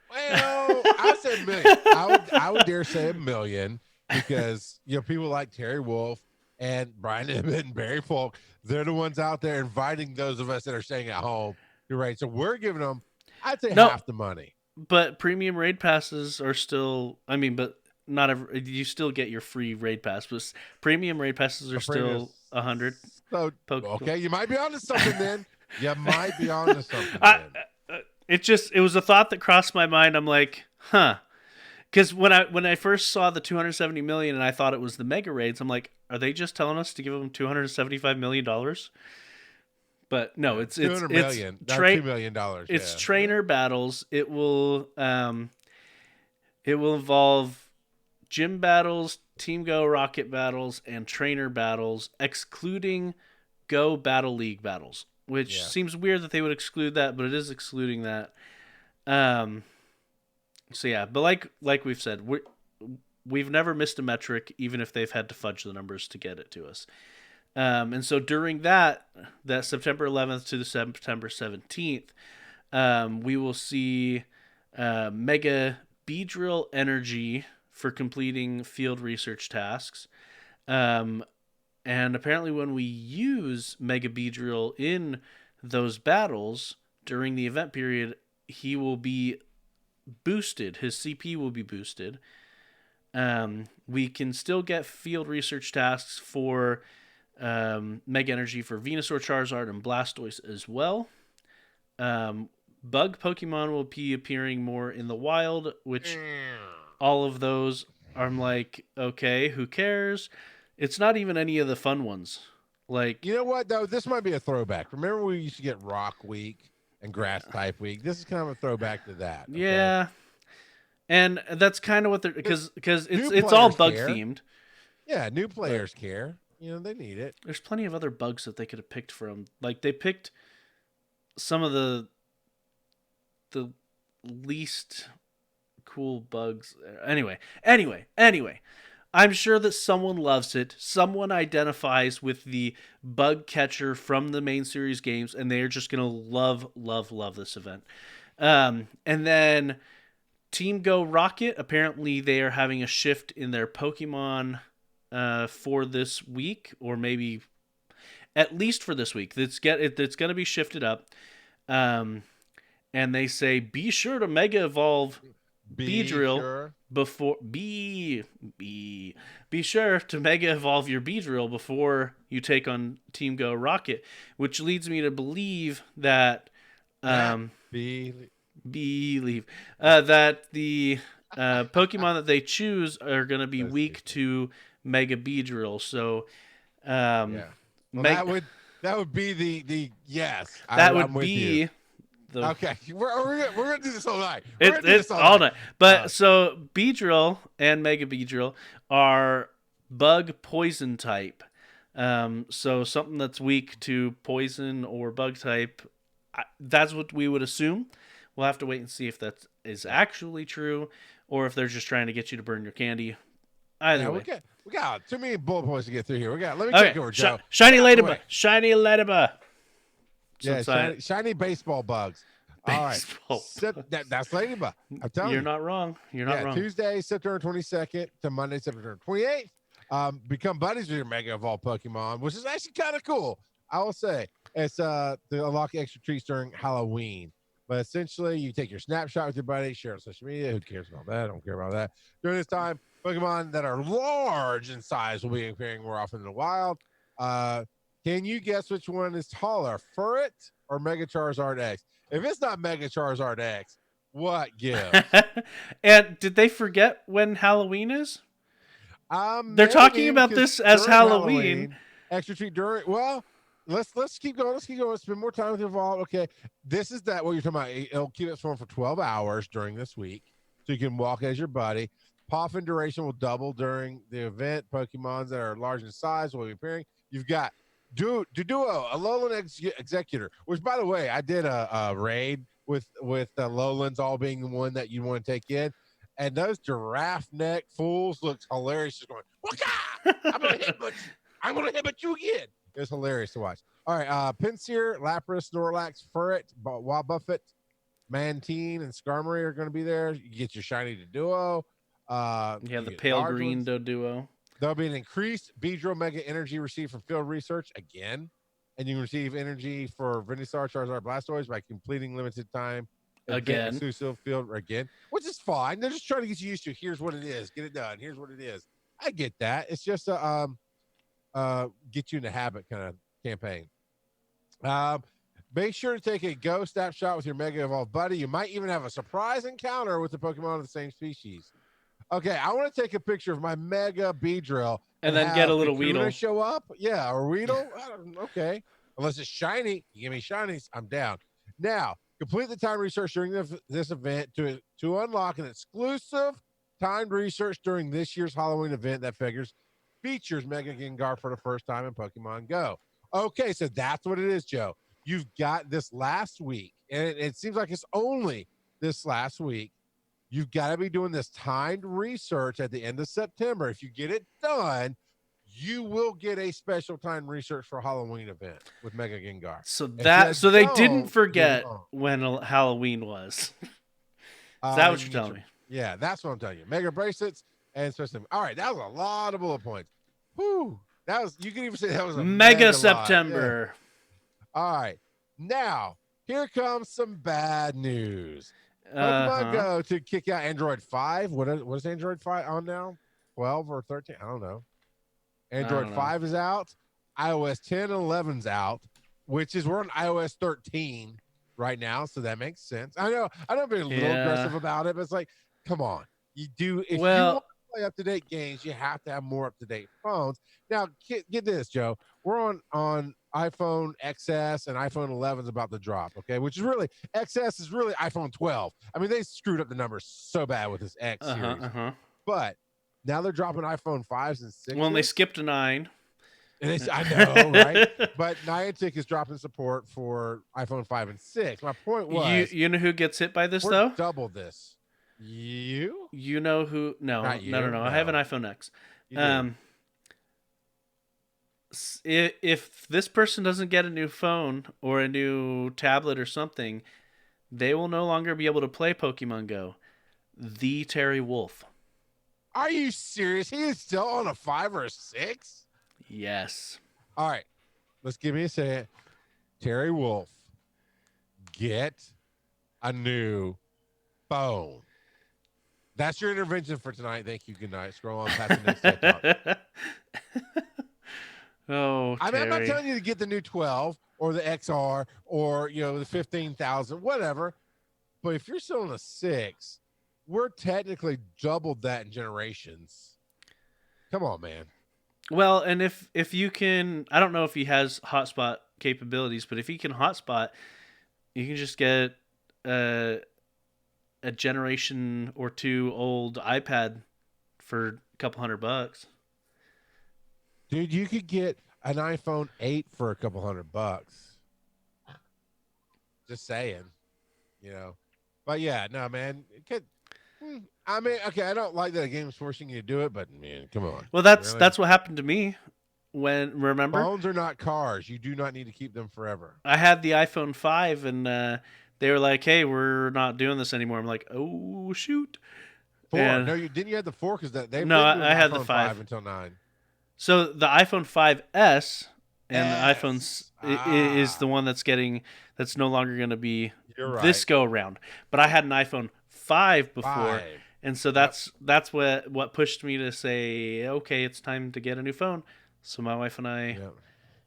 Well, I said million. I would dare say $1 million because people like Terry Wolf and Brian Emmett and Barry Folk, they're the ones out there inviting those of us that are staying at home. You're right. So we're giving them, I'd say half the money. But premium raid passes are still. I mean, but not every. You still get your free raid pass, but premium raid passes are still 100. So, Pokemon. okay, you might be onto something then. You might be onto something I, then. it was a thought that crossed my mind. I'm like, huh. Because when I first saw the 270 million and I thought it was the mega raids, I'm like, are they just telling us to give them 275 million dollars? But no, Yeah, it's 200 it's million. tra- $2 million. it's Yeah. trainer battles. It will involve gym battles, Team Go Rocket battles, and trainer battles, excluding Go Battle League battles. Which Yeah. seems weird that they would exclude that, but it is excluding that. Um, so yeah, but like we've said, we've never missed a metric, even if they've had to fudge the numbers to get it to us. And so during that September 11th to the September 17th, we will see Mega Beedrill Energy for completing field research tasks. Um, and apparently, when we use Mega Beedrill in those battles during the event period, he will be boosted. His CP will be boosted. We can still get field research tasks for Mega Energy for Venusaur, Charizard, and Blastoise as well. Bug Pokemon will be appearing more in the wild, which all of those I'm like, okay, who cares? It's not even any of the fun ones. Like, You know what, though? This might be a throwback. Remember we used to get Rock Week and Grass Type Week? This is kind of a throwback to that. Okay? yeah, and that's kind of what they're because New it's all players bug care. themed. Yeah, new players care. You know, they need it. There's plenty of other bugs that they could have picked from. Like they picked some of the least cool bugs. Anyway. I'm sure that someone loves it. Someone identifies with the bug catcher from the main series games, and they are just gonna love this event. And then Team Go Rocket. Apparently, they are having a shift in their Pokemon for this week, or maybe at least for this week. It's going to be shifted up. And they say be sure to Mega Evolve Beedrill Sure. before be sure to Mega Evolve your Beedrill before you take on Team Go Rocket, which leads me to believe that believe that the Pokemon that they choose are going to be weak to Mega Beedrill. So Yeah. Well, that would be the yes. That I'm would with be you. Okay, we're gonna do this all night. It's all night. But so Beedrill and Mega Beedrill are bug poison type. So something that's weak to poison or bug type. That's what we would assume. We'll have to wait and see if that is actually true, or if they're just trying to get you to burn your candy. Either way. We got too many bullet points to get through here. Let me Okay. take over, Joe. Shiny Ladybug. Shiny Ladybug. Yeah, shiny baseball bugs. All right. That's Ladybug. I'm telling you. You're not wrong. You're not wrong. Tuesday, September 22nd to Monday, September 28th. Become buddies with your Mega Evolved Pokemon, which is actually kind of cool. I will say it's to unlock extra treats during Halloween. But essentially, you take your snapshot with your buddy, share it on social media. Who cares about that? I don't care about that. During this time, Pokemon that are large in size will be appearing more often in the wild. Can you guess which one is taller, Furret or Mega Charizard X? If it's not Mega Charizard X, what gives? And did they forget when Halloween is? They're talking about this as Halloween. Extra treat during. Well, let's keep going. Let's spend more time with Evolve. Okay, this is what you're talking about. It'll keep it for 12 hours during this week, so you can walk as your buddy. Poffin duration will double during the event. Pokemons that are large in size will be appearing. You've got Duo, a Lowland Executor, which, by the way, I did a raid with Lowlands all being the one that you want to take in. And those giraffe neck fools looks hilarious. Just going, Waka! I'm gonna hit you again. It's hilarious to watch. All right, Pinsir, Lapras, Snorlax, Furret, Wobbuffet, Mantine, and Skarmory are going to be there. You get your shiny Duo. The pale green Doduo. There'll be an increased Beedrill Mega Energy received from field research again, and you can receive energy for Venusaur, Charizard, Blastoise by completing limited time again. Exclusive field again, which is fine. They're just trying to get you used to. Here's what it is. Get it done. Here's what it is. I get that. It's just get you in the habit kind of campaign. Make sure to take a Go snapshot with your Mega Evolved buddy. You might even have a surprise encounter with the Pokemon of the same species. Okay, I want to take a picture of my Mega Beedrill And then get a little Kakuna Weedle. show up. Yeah, or Weedle. Okay, unless it's shiny, you give me shinies, I'm down. Now, complete the time research during this event to unlock an exclusive timed research during this year's Halloween event that features Mega Gengar for the first time in Pokemon Go. Okay, so that's what it is, Joe. You've got this last week, and it seems like it's only this last week. You've got to be doing this timed research at the end of September. If you get it done, you will get a special timed research for Halloween event with Mega Gengar. So they didn't forget you when Halloween was. Is that what you're telling me? Yeah, that's what I'm telling you. Mega bracelets and special. All right, that was a lot of bullet points. Whew. That was, you can even say that was a Mega September. Yeah. All right. Now, here comes some bad news. Pokemon Go to kick out Android 5. What is Android 5 on now? 12 or 13? I don't know. Android 5 is out. iOS 10 and 11's out, which is we're on iOS 13 right now, so that makes sense. I know I'm being a little aggressive about it, but it's like, come on. You do if you want to play up-to-date games, you have to have more up-to-date phones. Now, get this, Joe. We're on iPhone XS and iPhone 11 is about to drop, okay? Which is really, XS is really iPhone 12. I mean, they screwed up the numbers so bad with this X series. But now they're dropping iPhone 5s and 6s. Well, and they skipped a 9. And I know, right? But Niantic is dropping support for iPhone 5 and 6. My point was... You know who gets hit by this, though? Double this. You? You know who... No. I have an iPhone X. If this person doesn't get a new phone or a new tablet or something, they will no longer be able to play Pokemon Go. The Terry Wolf. Are you serious? He is still on a 5 or a 6? Yes. All right. Let's give me a second. Terry Wolf, get a new phone. That's your intervention for tonight. Thank you. Good night. Scroll on past the next TED Talk. Oh, I'm not telling you to get the new 12 or the XR or, the 15,000, whatever. But if you're still on a 6, we're technically doubled that in generations. Come on, man. Well, and if you can, I don't know if he has hotspot capabilities, but if he can hotspot, you can just get a generation or two old iPad for a couple $100. Dude, you could get an iPhone 8 for a couple $100. Just saying, But yeah, no, man. I mean, okay, I don't like that a game's forcing you to do it, but man, come on. Well, that's what happened to me remember? Phones are not cars. You do not need to keep them forever. I had the iPhone 5 and they were like, "Hey, we're not doing this anymore." I'm like, "Oh, shoot." 4. And, no, didn't you have the 4 cuz they've No, I had the 5 until 9. So the iPhone 5S and the iPhone is the one that's no longer going to be this go around. But I had an iPhone 5 before, and so that's what pushed me to say, okay, it's time to get a new phone. So my wife and I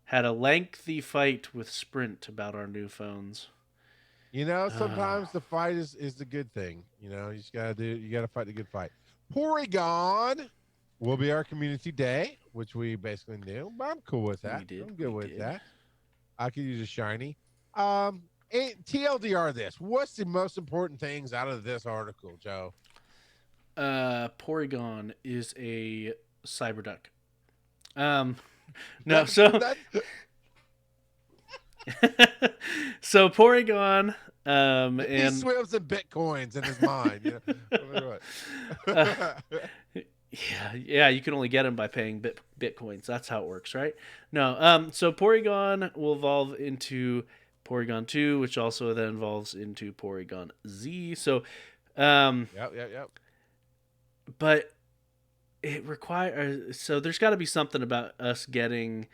had a lengthy fight with Sprint about our new phones. Sometimes the fight is the good thing. You just gotta fight the good fight. Porygon will be our community day, which we basically knew, but I'm cool with that. I'm good with that. I could use a shiny. TLDR this. What's the most important things out of this article, Joe? Porygon is a cyberduck. So Porygon, he swims in bitcoins in his mind. Yeah, you can only get them by paying bitcoins. That's how it works, right? No, so Porygon will evolve into Porygon 2, which also then evolves into Porygon Z. So, yep. But it requires, so there's got to be something about us getting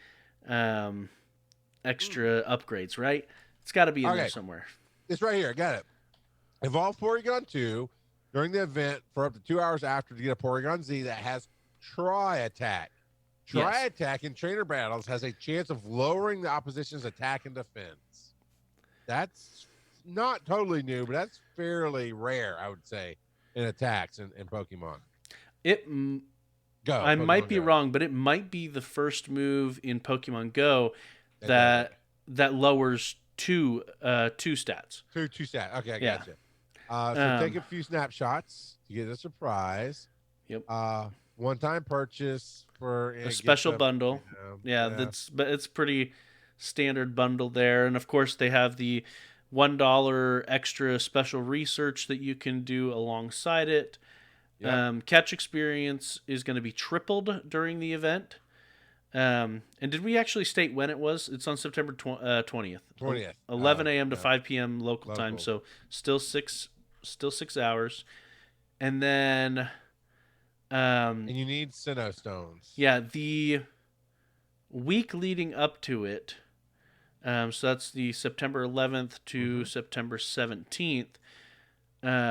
extra upgrades, right? It's got to be in there somewhere. It's right here. Got it. Evolve Porygon 2 during the event for up to 2 hours after to get a Porygon Z that has Tri-Attack. Dry attack in trainer battles has a chance of lowering the opposition's attack and defense. That's not totally new, but that's fairly rare, I would say, in attacks in Pokemon. I might be wrong, but it might be the first move in Pokemon Go that lowers two stats. Two stats. Okay, I gotcha. So take a few snapshots to get a surprise. Yep. One-time purchase for a special bundle. It's pretty standard bundle there, and of course they have the $1 extra special research that you can do alongside it. Yep. Catch experience is going to be tripled during the event. And did we actually state when it was? It's on September 20th. 11 a.m. to 5 p.m. local time, so still 6 hours. And then and you need Sinnoh Stones. Yeah, the week leading up to it, so that's the September 11th to September 17th,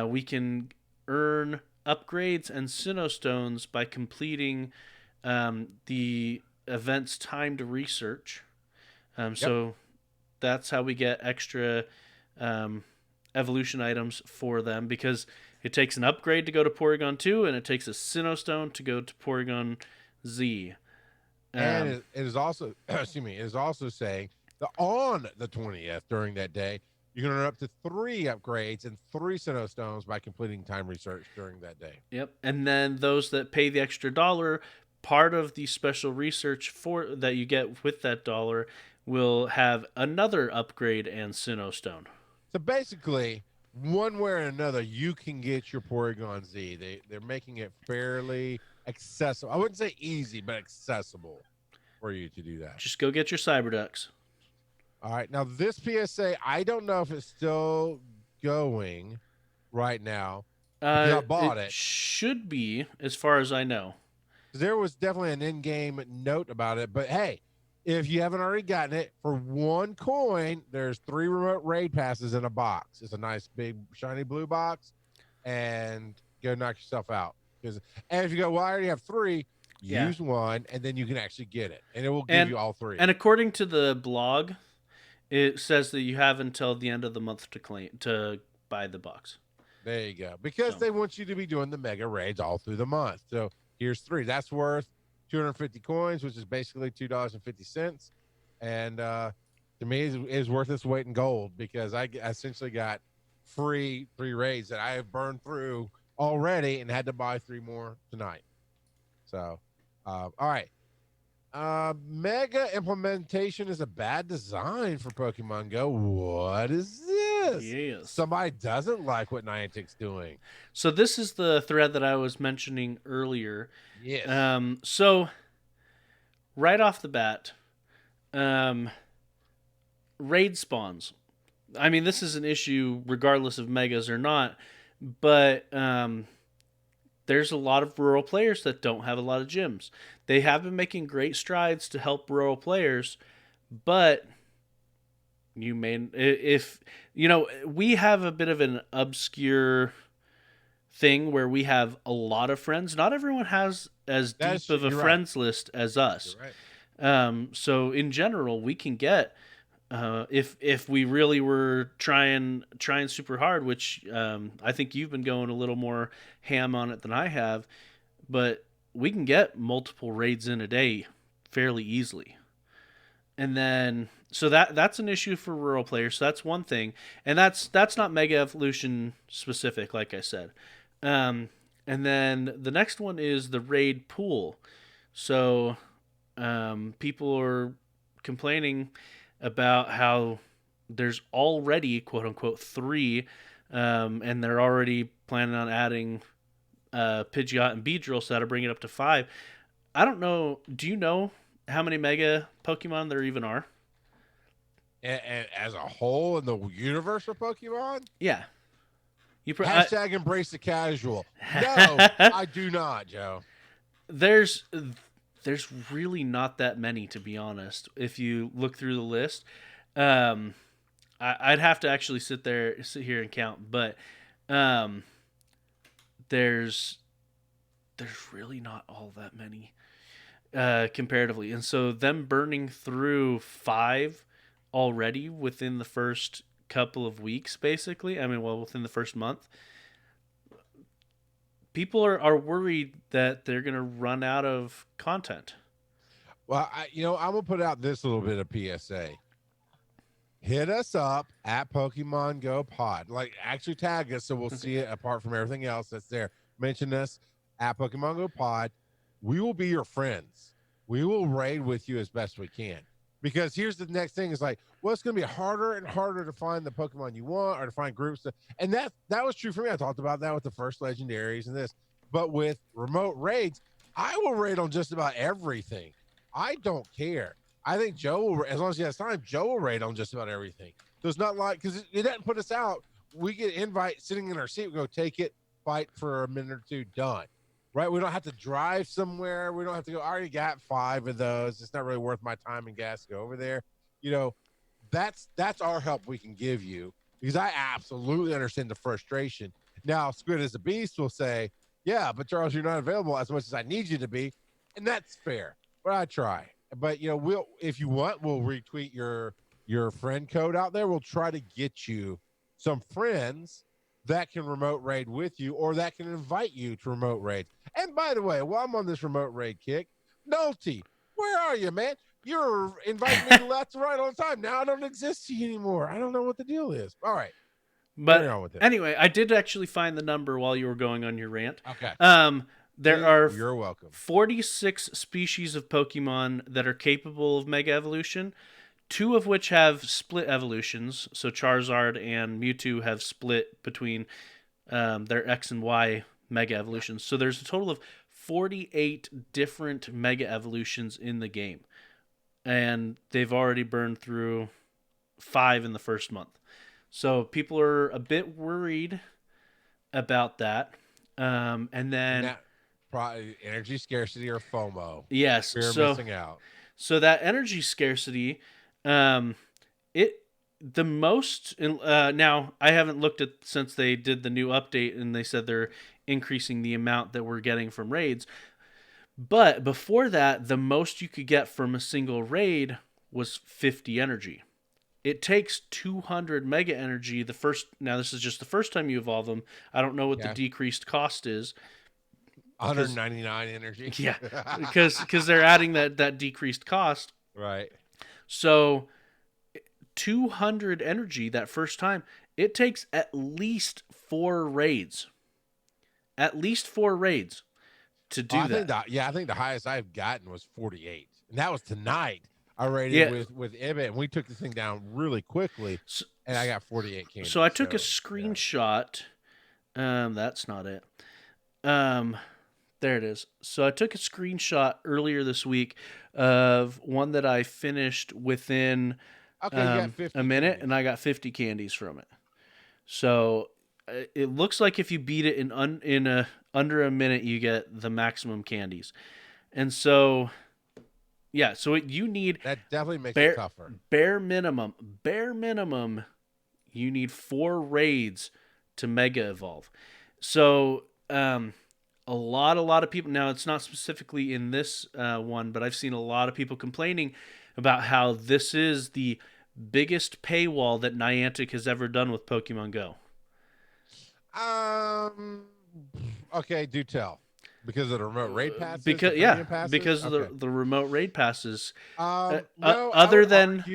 we can earn upgrades and Sinnoh Stones by completing the event's timed research. So that's how we get extra evolution items for them, because it takes an upgrade to go to Porygon 2, and it takes a Sinnoh Stone to go to Porygon Z. And it is also, it is also saying that on the 20th, during that day, you can earn up to 3 upgrades and 3 Sinnoh Stones by completing time research during that day. Yep. And then those that pay the extra $1, part of the special research that you get with that $1 will have another upgrade and Sinnoh Stone. So basically, one way or another, you can get your Porygon Z. They're making it fairly accessible. I wouldn't say easy, but accessible for you to do that. Just go get your Cyberducks. All right. Now, this PSA, I don't know if it's still going right now. I bought it. Should be, as far as I know. There was definitely an in-game note about it, but hey, if you haven't already gotten it, for 1 coin, there's 3 remote raid passes in a box. It's a nice big shiny blue box, and go knock yourself out. And if you go, well, I already have 3, use 1, and then you can actually get it, and it will give you all 3. And according to the blog, it says that you have until the end of the month to buy the box. There you go, because they want you to be doing the mega raids all through the month. So here's 3. That's worth 250 coins, which is basically $2.50. And to me, is worth its weight in gold, because I essentially got free 3 raids that I have burned through already and had to buy 3 more tonight. So, all right. Mega implementation is a bad design for Pokemon Go. What is this? Yes. Somebody doesn't like what Niantic's doing. So this is the thread that I was mentioning earlier. Yes. So right off the bat, raid spawns. I mean, this is an issue regardless of megas or not, but there's a lot of rural players that don't have a lot of gyms. They have been making great strides to help rural players, but we have a bit of an obscure thing where we have a lot of friends. Not everyone has as deep of a friends list as us. You're right. So in general, we can get if we really were trying super hard, which I think you've been going a little more ham on it than I have, but we can get multiple raids in a day fairly easily. And then so that's an issue for rural players. So that's one thing, and that's not Mega Evolution specific, like I said. And then the next one is the raid pool. So people are complaining about how there's already quote unquote 3, and they're already planning on adding Pidgeot and Beedrill, so that'll bring it up to 5. I don't know. Do you know how many Mega Pokemon there even are? And as a whole in the universe of Pokemon? Yeah. Hashtag embrace the casual. No, I do not, Joe. There's really not that many, to be honest. If you look through the list, I'd have to actually sit here and count, but there's really not all that many. comparatively. And so them burning through 5 already within the first couple of weeks, basically. I mean, well, within the first month, people are worried that they're going to run out of content. Well, I'm gonna put out this little bit of PSA. Hit us up at Pokemon Go Pod. Like, actually tag us so we'll see it apart from everything else that's there. Mention us at Pokemon Go Pod. We will be your friends. We will raid with you as best we can. Because here's the next thing is like, well, it's going to be harder and harder to find the Pokemon you want or to find groups. And that was true for me. I talked about that with the first legendaries and this. But with remote raids, I will raid on just about everything. I don't care. I think Joe will, as long as he has time, Joe will raid on just about everything. So it's not like, because it doesn't put us out. We get an invite sitting in our seat. We go take it, fight for a minute or two, done. Right? We don't have to drive somewhere. We don't have to go. I already got 5 of those. It's not really worth my time and gas to go over there. That's our help we can give you, because I absolutely understand the frustration. Now, Squid as a Beast will say, yeah, but Charles, you're not available as much as I need you to be. And that's fair, but I try. But, if you want, we'll retweet your friend code out there. We'll try to get you some friends that can remote raid with you, or that can invite you to remote raid. And by the way, while I'm on this remote raid kick, Nolte, where are you, man? You're inviting me left to right all the time. Now I don't exist to you anymore. I don't know what the deal is. All right. But anyway, I did actually find the number while you were going on your rant. Okay. You're welcome. 46 species of Pokemon that are capable of Mega Evolution, 2 of which have split evolutions. So Charizard and Mewtwo have split between their X and Y Mega Evolutions. So there's a total of 48 different Mega Evolutions in the game. And they've already burned through 5 in the first month. So people are a bit worried about that. And then... probably energy scarcity or FOMO. Yes. Fear of missing out. So that energy scarcity... now I haven't looked at since they did the new update and they said they're increasing the amount that we're getting from raids. But before that, the most you could get from a single raid was 50 energy. It takes 200 mega energy now this is just the first time you evolve them. I don't know what the decreased cost is. 199 energy. Yeah. Because they're adding that decreased cost. Right. So 200 energy that first time, it takes at least 4 raids. At least 4 raids to do that. I think the highest I've gotten was 48. And that was tonight. I raided with Ibit, and we took this thing down really quickly, and I got 48 candies. So I took a screenshot. Yeah. That's not it. There it is. So I took a screenshot earlier this week of one that I finished within a minute, candies. And I got 50 candies from it. So it looks like if you beat it under a minute, you get the maximum candies. And so, yeah, so you need... That definitely makes it tougher. Bare minimum, you need 4 raids to Mega Evolve. So... a lot of people, now it's not specifically in this one, but I've seen a lot of people complaining about how this is the biggest paywall that Niantic has ever done with Pokemon Go. Okay, do tell. Because of the remote raid passes? Because of the remote raid passes. Other than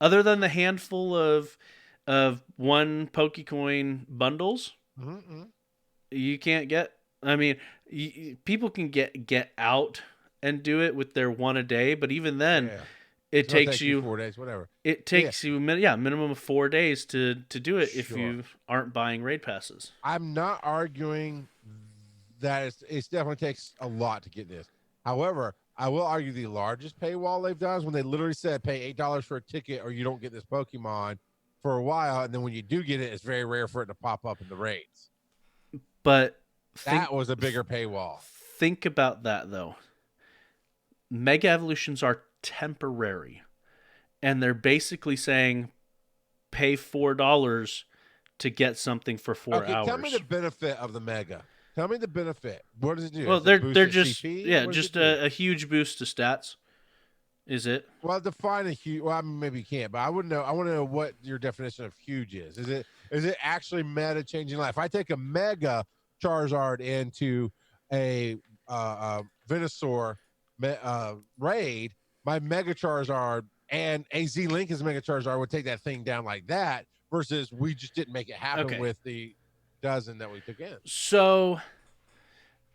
the handful of one Pokecoin bundles, you can't get... I mean, people can get out and do it with their 1 a day, but even then, it takes you 4 days, whatever. It takes you minimum of 4 days to do it if you aren't buying raid passes. I'm not arguing that it definitely takes a lot to get this. However, I will argue the largest paywall they've done is when they literally said pay $8 for a ticket or you don't get this Pokemon for a while, and then when you do get it, it's very rare for it to pop up in the raids. But that was a bigger paywall. Think about that, though. Mega Evolutions are temporary. And they're basically saying pay $4 to get something for 4 hours. Tell me the benefit of the Mega. Tell me the benefit. What does it do? Well, Does it boost they're its just CP? yeah, What does it just do? a huge boost to stats. Is it? Well, define a huge. Well, I mean, maybe you can't, but I wouldn't know. I want to know what your definition of huge is. Is it actually meta changing life? If I take a mega Charizard into a Venusaur raid, my mega Charizard and AZ Link as mega Charizard would take that thing down like that. Versus we just didn't make it happen Okay. with the dozen that we took in. So,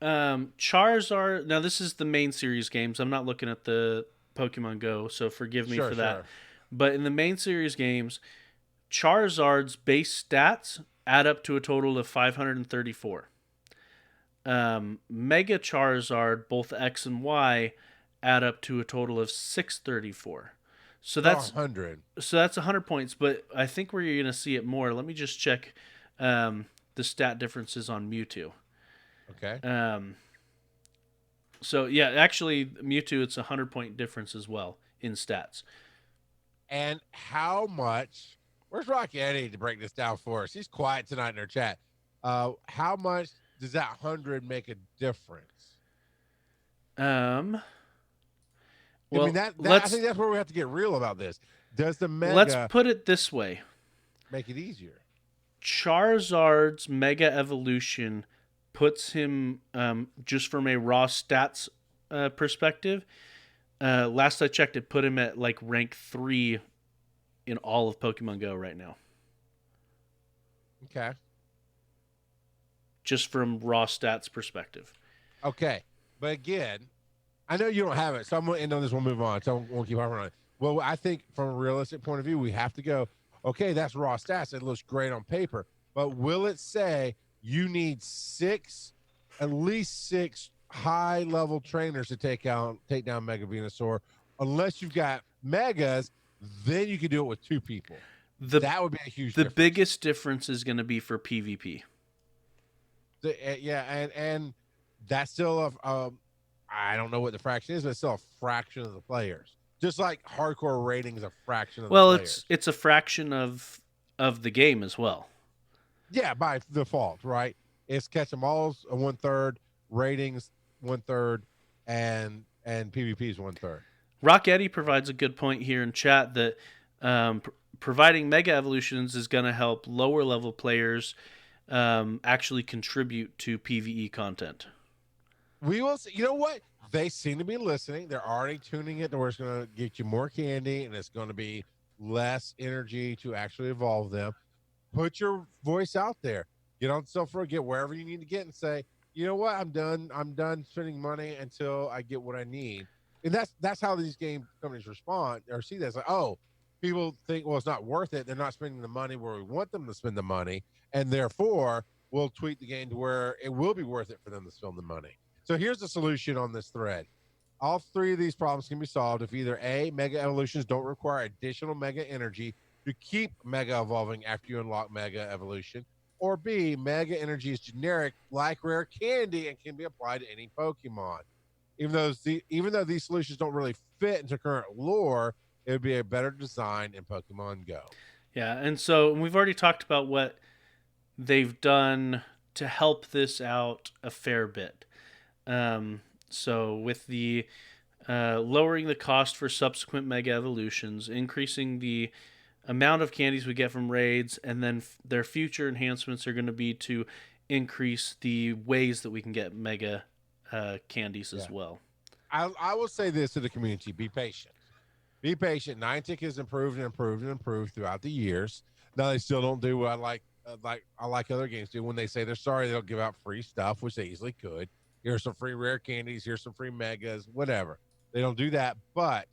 Charizard. Now, this is the main series games. I'm not looking at the Pokemon Go, so forgive me for that. But in the main series games, Charizard's base stats add up to a total of 534. Mega Charizard, both X and Y, add up to a total of 634. So that's 100. So that's 100 points, but I think where you're going to see it more. Let me just check the stat differences on Mewtwo. Okay. So yeah, actually Mewtwo, it's a 100-point difference as well in stats. And how much? Where's Rocky Eddie to break this down for us? He's quiet tonight in our chat. How much does that 100 make a difference? Well, I mean, I think that's where we have to get real about this. Does the mega let's put it this way: make it easier? Charizard's Mega Evolution puts him, just from a raw stats perspective. Last I checked, it put him at like rank 3 in all of Pokemon Go right now. Okay. Just from raw stats perspective. Okay, but again, I know you don't have it, so I'm going to end on this. We'll move on. So I won't keep harping on it. Well, I think from a realistic point of view, we have to go, okay, that's raw stats. It looks great on paper. But will it say you need at least six high-level trainers to take down Mega Venusaur? Unless you've got Megas, then you can do it with 2 people. That would be a huge difference. The biggest difference is going to be for PvP. Yeah, and that's still I don't know what the fraction is, but it's still a fraction of the players. Just like hardcore rating is a fraction of the players. Well, it's a fraction of the game as well. Yeah, by default, right? It's catch 'em alls 1/3, ratings 1/3, and PvP is 1/3. Rock Eddie provides a good point here in chat that providing Mega Evolutions is going to help lower level players actually contribute to PvE content. We will see. You know what? They seem to be listening. They're already tuning it to where it's going to get you more candy and it's going to be less energy to actually evolve them. Put your voice out there. Get on Self-Road, get wherever you need to get and say, you know what? I'm done spending money until I get what I need. And that's how these game companies respond or see that. It's like, oh, people think, well, it's not worth it. They're not spending the money where we want them to spend the money. And therefore, we'll tweak the game to where it will be worth it for them to spend the money. So here's the solution on this thread. All 3 of these problems can be solved if either A, Mega Evolutions don't require additional Mega Energy to keep Mega evolving after you unlock Mega Evolution, or B, Mega Energy is generic like rare candy and can be applied to any Pokemon. Even though these solutions don't really fit into current lore, it would be a better design in Pokemon Go. Yeah, and so we've already talked about what they've done to help this out a fair bit. So with the lowering the cost for subsequent Mega Evolutions, increasing the amount of candies we get from raids, and then their future enhancements are going to be to increase the ways that we can get Mega candies as well. I will say this to the community: be patient. Be patient. Niantic has improved and improved and improved throughout the years. Now they still don't do what I like other games do. When they say they're sorry, they don't give out free stuff, which they easily could. Here's some free rare candies. Here's some free megas, whatever. They don't do that, but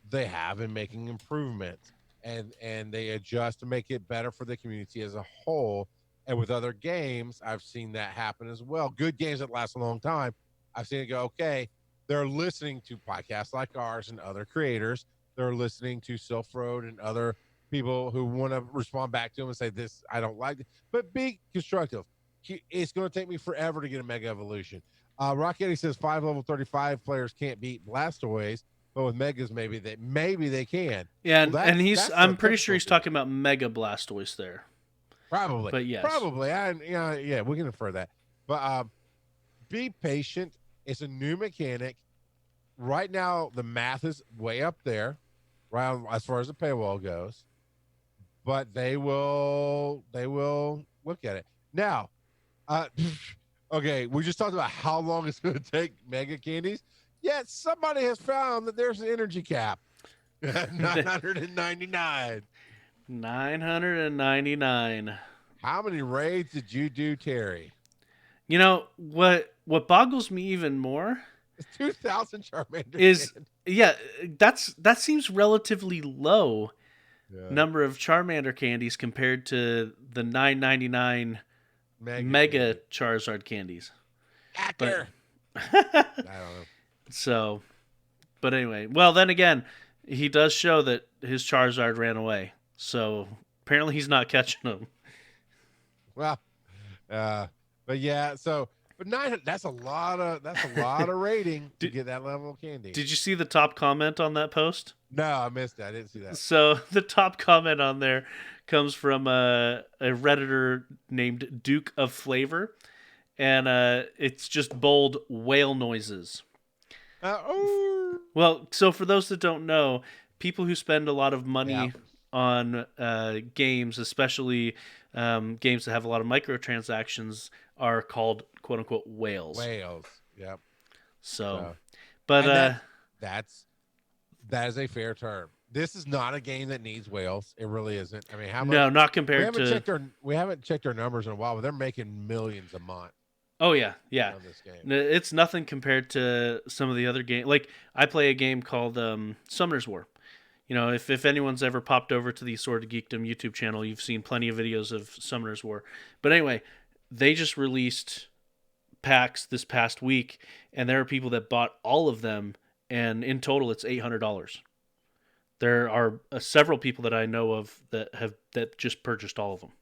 they have been making improvements, and they adjust to make it better for the community as a whole. And with other games, I've seen that happen as well. Good games that last a long time, I've seen it go, okay, they're listening to podcasts like ours and other creators. They're listening to Self-Road and other people who want to respond back to them and say, this, I don't like it. But be constructive. It's going to take me forever to get a Mega Evolution. Rocketty says 5 level 35 players can't beat Blastoise, but with Megas maybe they can. Yeah, and I'm pretty sure he's talking about Mega Blastoise there. Probably. But yes. Probably. Yeah, we can infer that. But be patient. It's a new mechanic. Right now, the math is way up there, right as far as the paywall goes. But they will look at it now. Uh, okay, we just talked about how long it's going to take mega candies. Yet somebody has found that there's an energy cap. 999. 999. How many raids did you do, Terry? You know what boggles me even more It's 2,000 Charmander. is yeah, that seems relatively low Yeah. number of Charmander candies compared to the 999 Mega Candy. Charizard candies. Actor. But I don't know. so, but anyway, well then again, he does show that his Charizard ran away. So apparently he's not catching them. Well, but yeah, so but that's a lot of rating to get that level of candy. Did you see the top comment on that post? No, I missed that. I didn't see that. So the top comment on there comes from a Redditor named Duke of Flavor, and it's just bold whale noises. Well, so for those that don't know, people who spend a lot of money on games, especially games that have a lot of microtransactions, are called "quote unquote" whales. Whales, yep. So but that is a fair term. This is not a game that needs whales. It really isn't. I mean, how much? No, not compared we haven't checked our numbers in a while, but they're making millions a month. Oh yeah. On this game. It's nothing compared to some of the other games. Like I play a game called Summoner's War. You know, if anyone's ever popped over to the Sword of Geekdom YouTube channel, you've seen plenty of videos of Summoner's War. But anyway, they just released packs this past week, and there are people that bought all of them, and in total, it's $800. There are several people that I know of that just purchased all of them,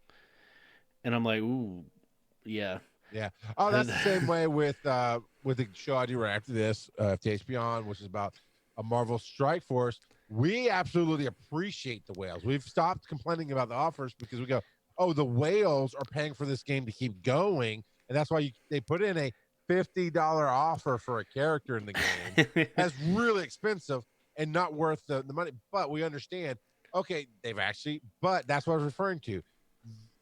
and I'm like, ooh, yeah. Yeah. Oh, that's the same way with the show I do right after this, FTH Beyond, which is about a Marvel Strike Force. We absolutely appreciate the whales. We've stopped complaining about the offers because we go, oh, the whales are paying for this game to keep going, and that's why they put in a $50 offer for a character in the game. That's really expensive and not worth the money. But we understand. Okay, but that's what I was referring to.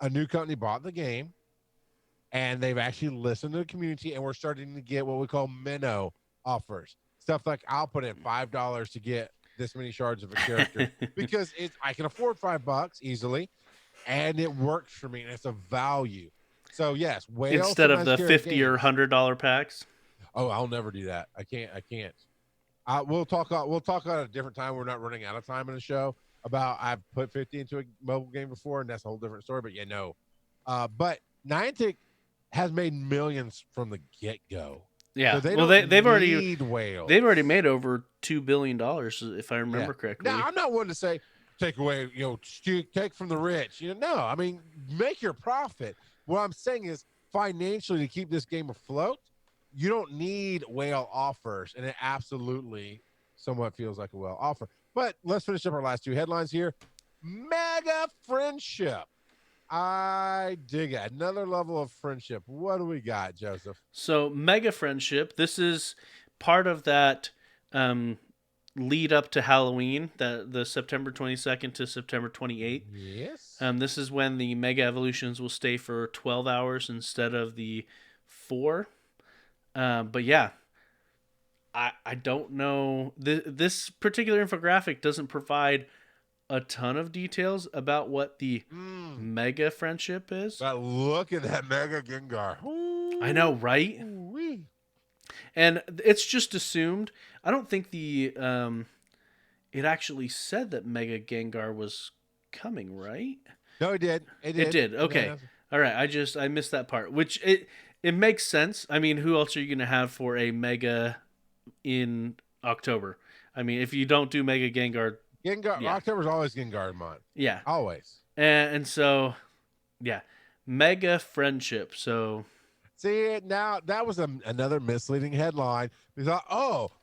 A new company bought the game. And they've actually listened to the community, and we're starting to get what we call minnow offers. Stuff like I'll put in $5 to get this many shards of a character because I can afford $5 easily, and it works for me, and it's a value. So yes, whales instead of the $50 or $100 packs. Oh, I'll never do that. I can't. We'll talk at a different time. We're not running out of time in the show about I've put 50 into a mobile game before, and that's a whole different story. But yeah, no. But Niantic has made millions from the get-go. Yeah, so they've already made over $2 billion if I remember correctly. Now I'm not one to say take away, take from the rich. No, I mean make your profit. What I'm saying is financially to keep this game afloat, you don't need whale offers, and it absolutely somewhat feels like a whale offer. But let's finish up our last two headlines here. Mega friendship. I dig it. Another level of friendship. What do we got, Joseph? So, Mega Friendship, this is part of that lead up to Halloween, the September 22nd to September 28th. Yes. This is when the Mega Evolutions will stay for 12 hours instead of the 4. But yeah, I don't know. This particular infographic doesn't provide a ton of details about what the Mega Friendship is. But look at that Mega Gengar. Ooh. I know, right? Ooh-wee. And it's just assumed. I don't think it actually said that Mega Gengar was coming, right? No, it did. It did. Okay. Yeah. All right. I missed that part, which it makes sense. I mean, who else are you going to have for a Mega in October? I mean, if you don't do Mega Gengar, October's always Gengar month. Yeah. Always. And so, yeah, Mega Friendship. So, see, now that was another misleading headline. We thought,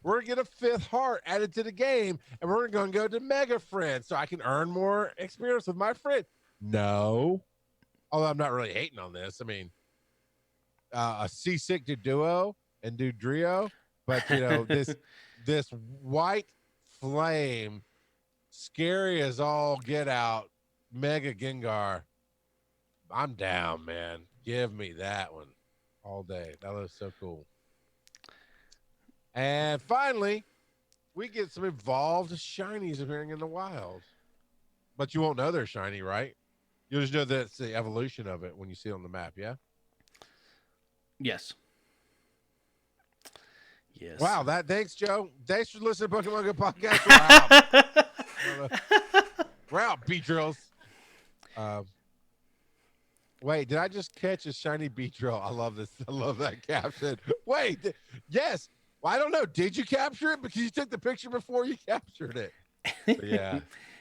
we're going to get a 5th heart added to the game, and we're going to go to Mega Friend so I can earn more experience with my friend. No. Although I'm not really hating on this. I mean, a seasick to duo and do Drio, but this white flame, scary as all get out, Mega Gengar. I'm down, man. Give me that one all day. That looks so cool. And finally, we get some evolved shinies appearing in the wild. But you won't know they're shiny, right? You'll just know that it's the evolution of it when you see it on the map, yeah? Yes. Yes. Wow, thanks, Joe. Thanks for listening to Pokemon GO Podcast. We're out. We're out, Beedrills. Wait, did I just catch a shiny Beedrill? I love this. I love that caption. Wait, yes. Well, I don't know. Did you capture it? Because you took the picture before you captured it. But yeah.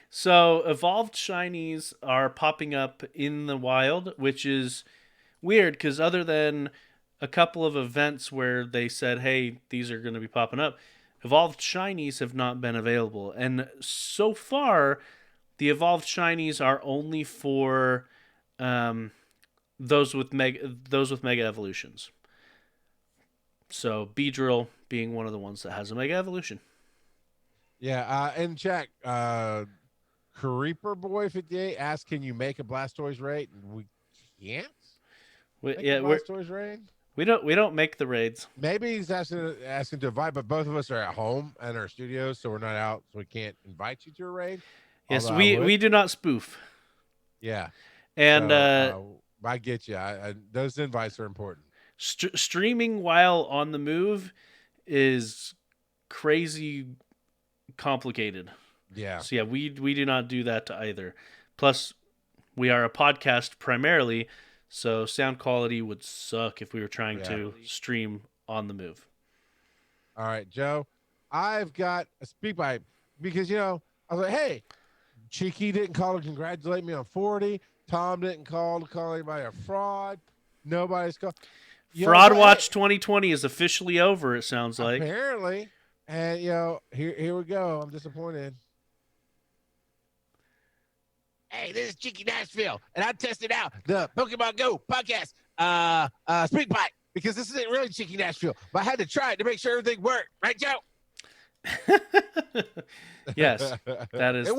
So evolved shinies are popping up in the wild, which is weird because other than a couple of events where they said, hey, these are going to be popping up, evolved shinies have not been available. And so far, the evolved shinies are only for those with mega evolutions. So Beedrill being one of the ones that has a mega evolution. Yeah, in chat, Creeper Boy 58 asked, "Can you make a Blastoise raid?" We can't. Blastoise raid. We don't make the raids. Maybe he's asking to invite, but both of us are at home in our studios, so we're not out, so we can't invite you to a raid. Yes, we do not spoof. Yeah, and I get you. Those invites are important. Streaming while on the move is crazy complicated. Yeah. So yeah, we do not do that either. Plus, we are a podcast primarily, so sound quality would suck if we were trying to stream on the move. All right, Joe, I've got a speak pipe because I was like, hey, Cheeky didn't call to congratulate me on 40. Tom didn't call to call anybody a fraud. Nobody's called. Fraud Watch 2020 is officially over. It sounds like apparently, and here we go. I'm disappointed. Hey, this is Cheeky Nashville, and I'm testing out the Pokemon GO Podcast speak pipe because this isn't really Cheeky Nashville, but I had to try it to make sure everything worked. Right, Joe? Yes, that is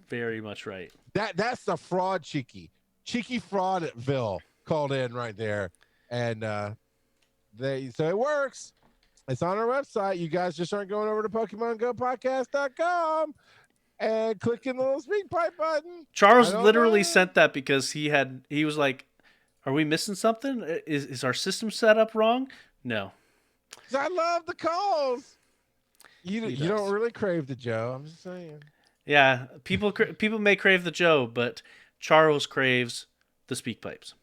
very much right. That's the fraud Cheeky Fraudville called in right there, and so it works. It's on our website. You guys just aren't going over to PokemonGoPodcast.com and clicking the little speak pipe button. Charles literally sent that because he was like, "Are we missing something? Is our system set up wrong?" No. I love the calls. You don't really crave the Joe. I'm just saying. Yeah, people may crave the Joe, but Charles craves the speak pipes.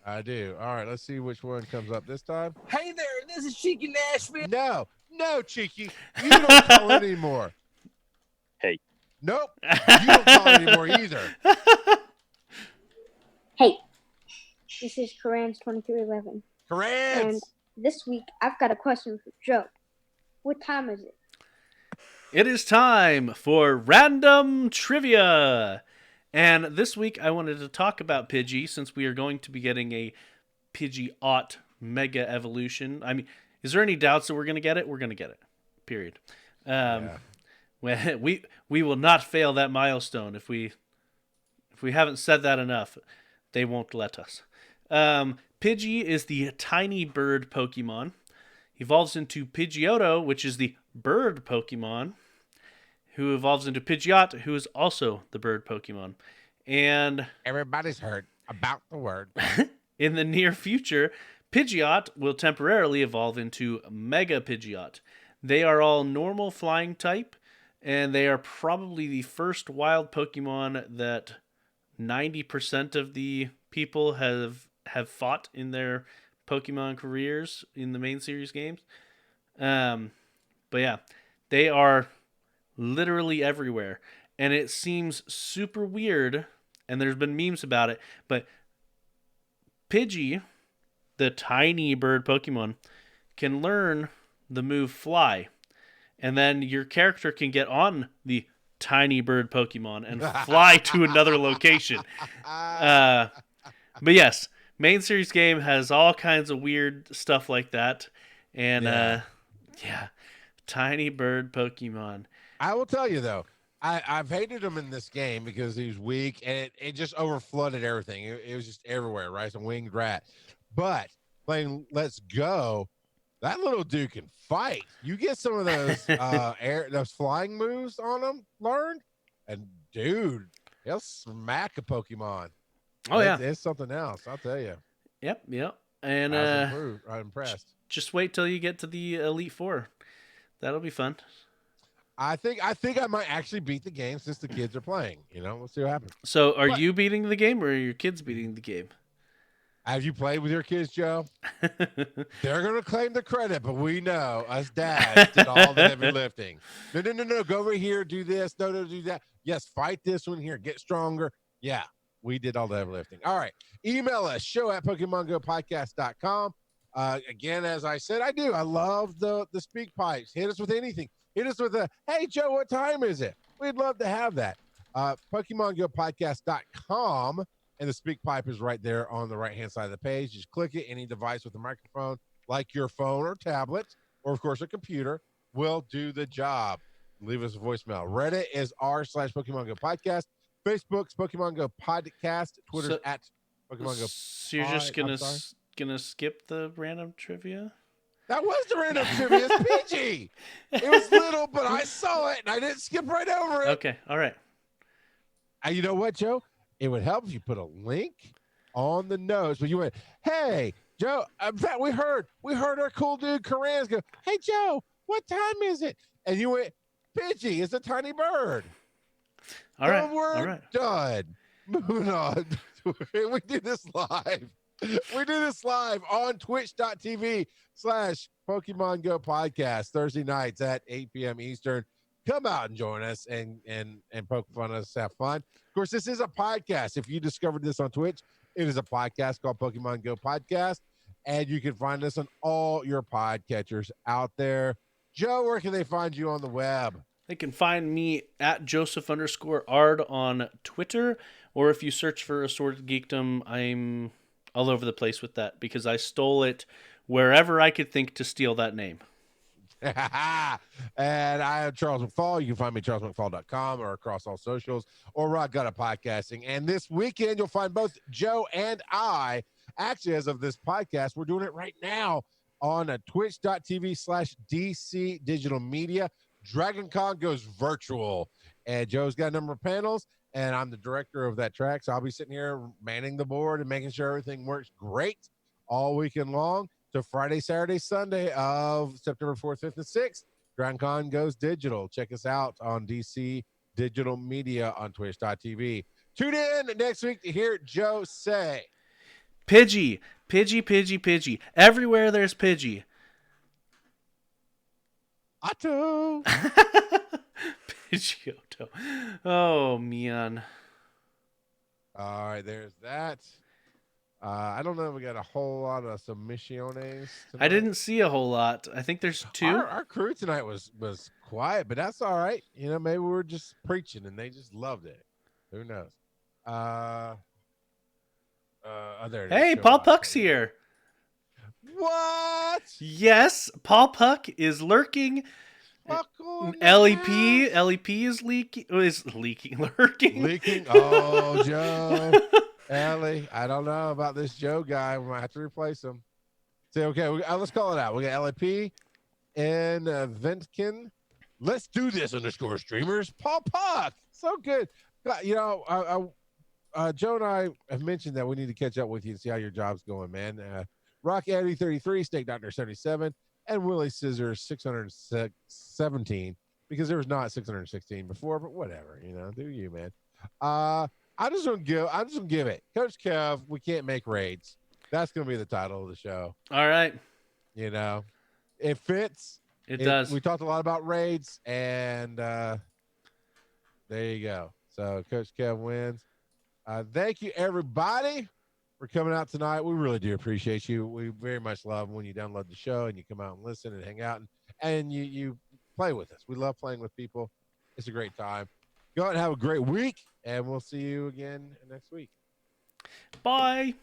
I do. All right, let's see which one comes up this time. Hey there, this is Cheeky Nashville. No, Cheeky. You don't call it anymore. Hey. Nope. You don't call it anymore either. Hey, this is Karans2311. Karans! And this week, I've got a question for Joe. What time is it? It is time for random trivia. And this week, I wanted to talk about Pidgey since we are going to be getting a Pidgeot Mega Evolution. I mean, is there any doubts that we're going to get it? We're going to get it. Period. We will not fail that milestone. If we haven't said that enough, they won't let us. Pidgey is the tiny bird Pokemon. Evolves into Pidgeotto, which is the bird Pokemon, who evolves into Pidgeot, who is also the bird Pokemon. And everybody's heard about the word. In the near future, Pidgeot will temporarily evolve into Mega Pidgeot. They are all normal flying type, and they are probably the first wild Pokemon that 90% of the people have fought in their Pokemon careers in the main series games. But yeah, they are literally everywhere. And it seems super weird, and there's been memes about it, but Pidgey, the tiny bird Pokemon, can learn the move Fly. And then your character can get on the tiny bird Pokemon and fly to another location. But yes, main series game has all kinds of weird stuff like that, and yeah, tiny bird Pokemon. I will tell you though, I've hated him in this game because he was weak and it just overflooded everything. It was just everywhere, right? It's a winged rat. But playing Let's Go, that little dude can fight. You get some of those those flying moves on him learned, and dude, he'll smack a Pokemon. Oh yeah, it's something else. I'll tell you. Yep. And I'm impressed. Just wait till you get to the Elite Four. That'll be fun. I think I might actually beat the game since the kids are playing. We'll see what happens. So, are you beating the game, or are your kids beating the game? Have you played with your kids, Joe? They're going to claim the credit, but we know us dads did all the heavy lifting. No. Go over here, do this. No, do that. Yes, fight this one here. Get stronger. Yeah, we did all the heavy lifting. All right. Email us, show@PokemonGoPodcast.com. Again, as I said, I love the speak pipes. Hit us with anything. Hit us with hey, Joe, what time is it? We'd love to have that. PokemonGoPodcast.com. And the speak pipe is right there on the right-hand side of the page. Just click it. Any device with a microphone, like your phone or tablet, or, of course, a computer, will do the job. Leave us a voicemail. Reddit is r/Pokemon Go Podcast. Facebook's Pokemon Go Podcast. Twitter's at Pokemon Go. So you're just gonna skip the random trivia? That was the random trivia. It's PG. It was little, but I saw it, and I didn't skip right over it. Okay. All right. You know what, Joe? It would help if you put a link on the notes. But you went, hey, Joe, in fact, we heard our cool dude, Karans, go, hey, Joe, what time is it? And you went, Pidgey, it's a tiny bird. All right. We're done. Moving on. We do this live. We do this live on twitch.tv/Pokemon Go Podcast Thursday nights at 8 p.m. Eastern. Come out and join us and poke fun at us, have fun. Of course, this is a podcast. If you discovered this on Twitch, it is a podcast called Pokemon Go Podcast, and you can find us on all your podcatchers out there. Joe, where can they find you on the web? They can find me at Joseph_Ard on Twitter, or if you search for Assorted Geekdom, I'm all over the place with that because I stole it wherever I could think to steal that name. And I am Charles McFall. You can find me at charlesmcfall.com or across all socials or Rock Gotta Podcasting. And this weekend, you'll find both Joe and I. Actually, as of this podcast, we're doing it right now on twitch.tv/DC Digital Media. Dragon Con goes virtual, and Joe's got a number of panels, and I'm the director of that track. So I'll be sitting here manning the board and making sure everything works great all weekend long. So Friday, Saturday, Sunday of September 4th, 5th, and 6th, Dragon Con goes digital. Check us out on DC Digital Media on twitch.tv. Tune in next week to hear Joe say, Pidgey, Pidgey, Pidgey, Pidgey. Everywhere there's Pidgey. Otto. Pidgeotto. Oh, man. All right, there's that. I don't know if we got a whole lot of submissiones tonight. I didn't see a whole lot. I think there's 2. Our crew tonight was quiet, but that's all right. Maybe we were just preaching and they just loved it. Who knows? There it is. Hey, Paul Puck's here. What? Yes, Paul Puck is lurking. LEP is lurking. Leaking. Oh, Joe. Ellie, I don't know about this Joe guy. We might have to replace him. Say, okay, let's call it out. We got LAP and Ventkin. Let's do this _ streamers. Paul Puck. So good. Joe and I have mentioned that we need to catch up with you and see how your job's going, man. Rock Eddie 33, Snake Doctor 77, and Willie Scissors 617, because there was not 616 before, but whatever, do you, man. I'm just gonna give it. Coach Kev, we can't make raids. That's gonna be the title of the show. All right. It fits. It does. We talked a lot about raids, and there you go. So Coach Kev wins. Thank you, everybody, for coming out tonight. We really do appreciate you. We very much love when you download the show and you come out and listen and hang out and you play with us. We love playing with people. It's a great time. Go out and have a great week, and we'll see you again next week. Bye.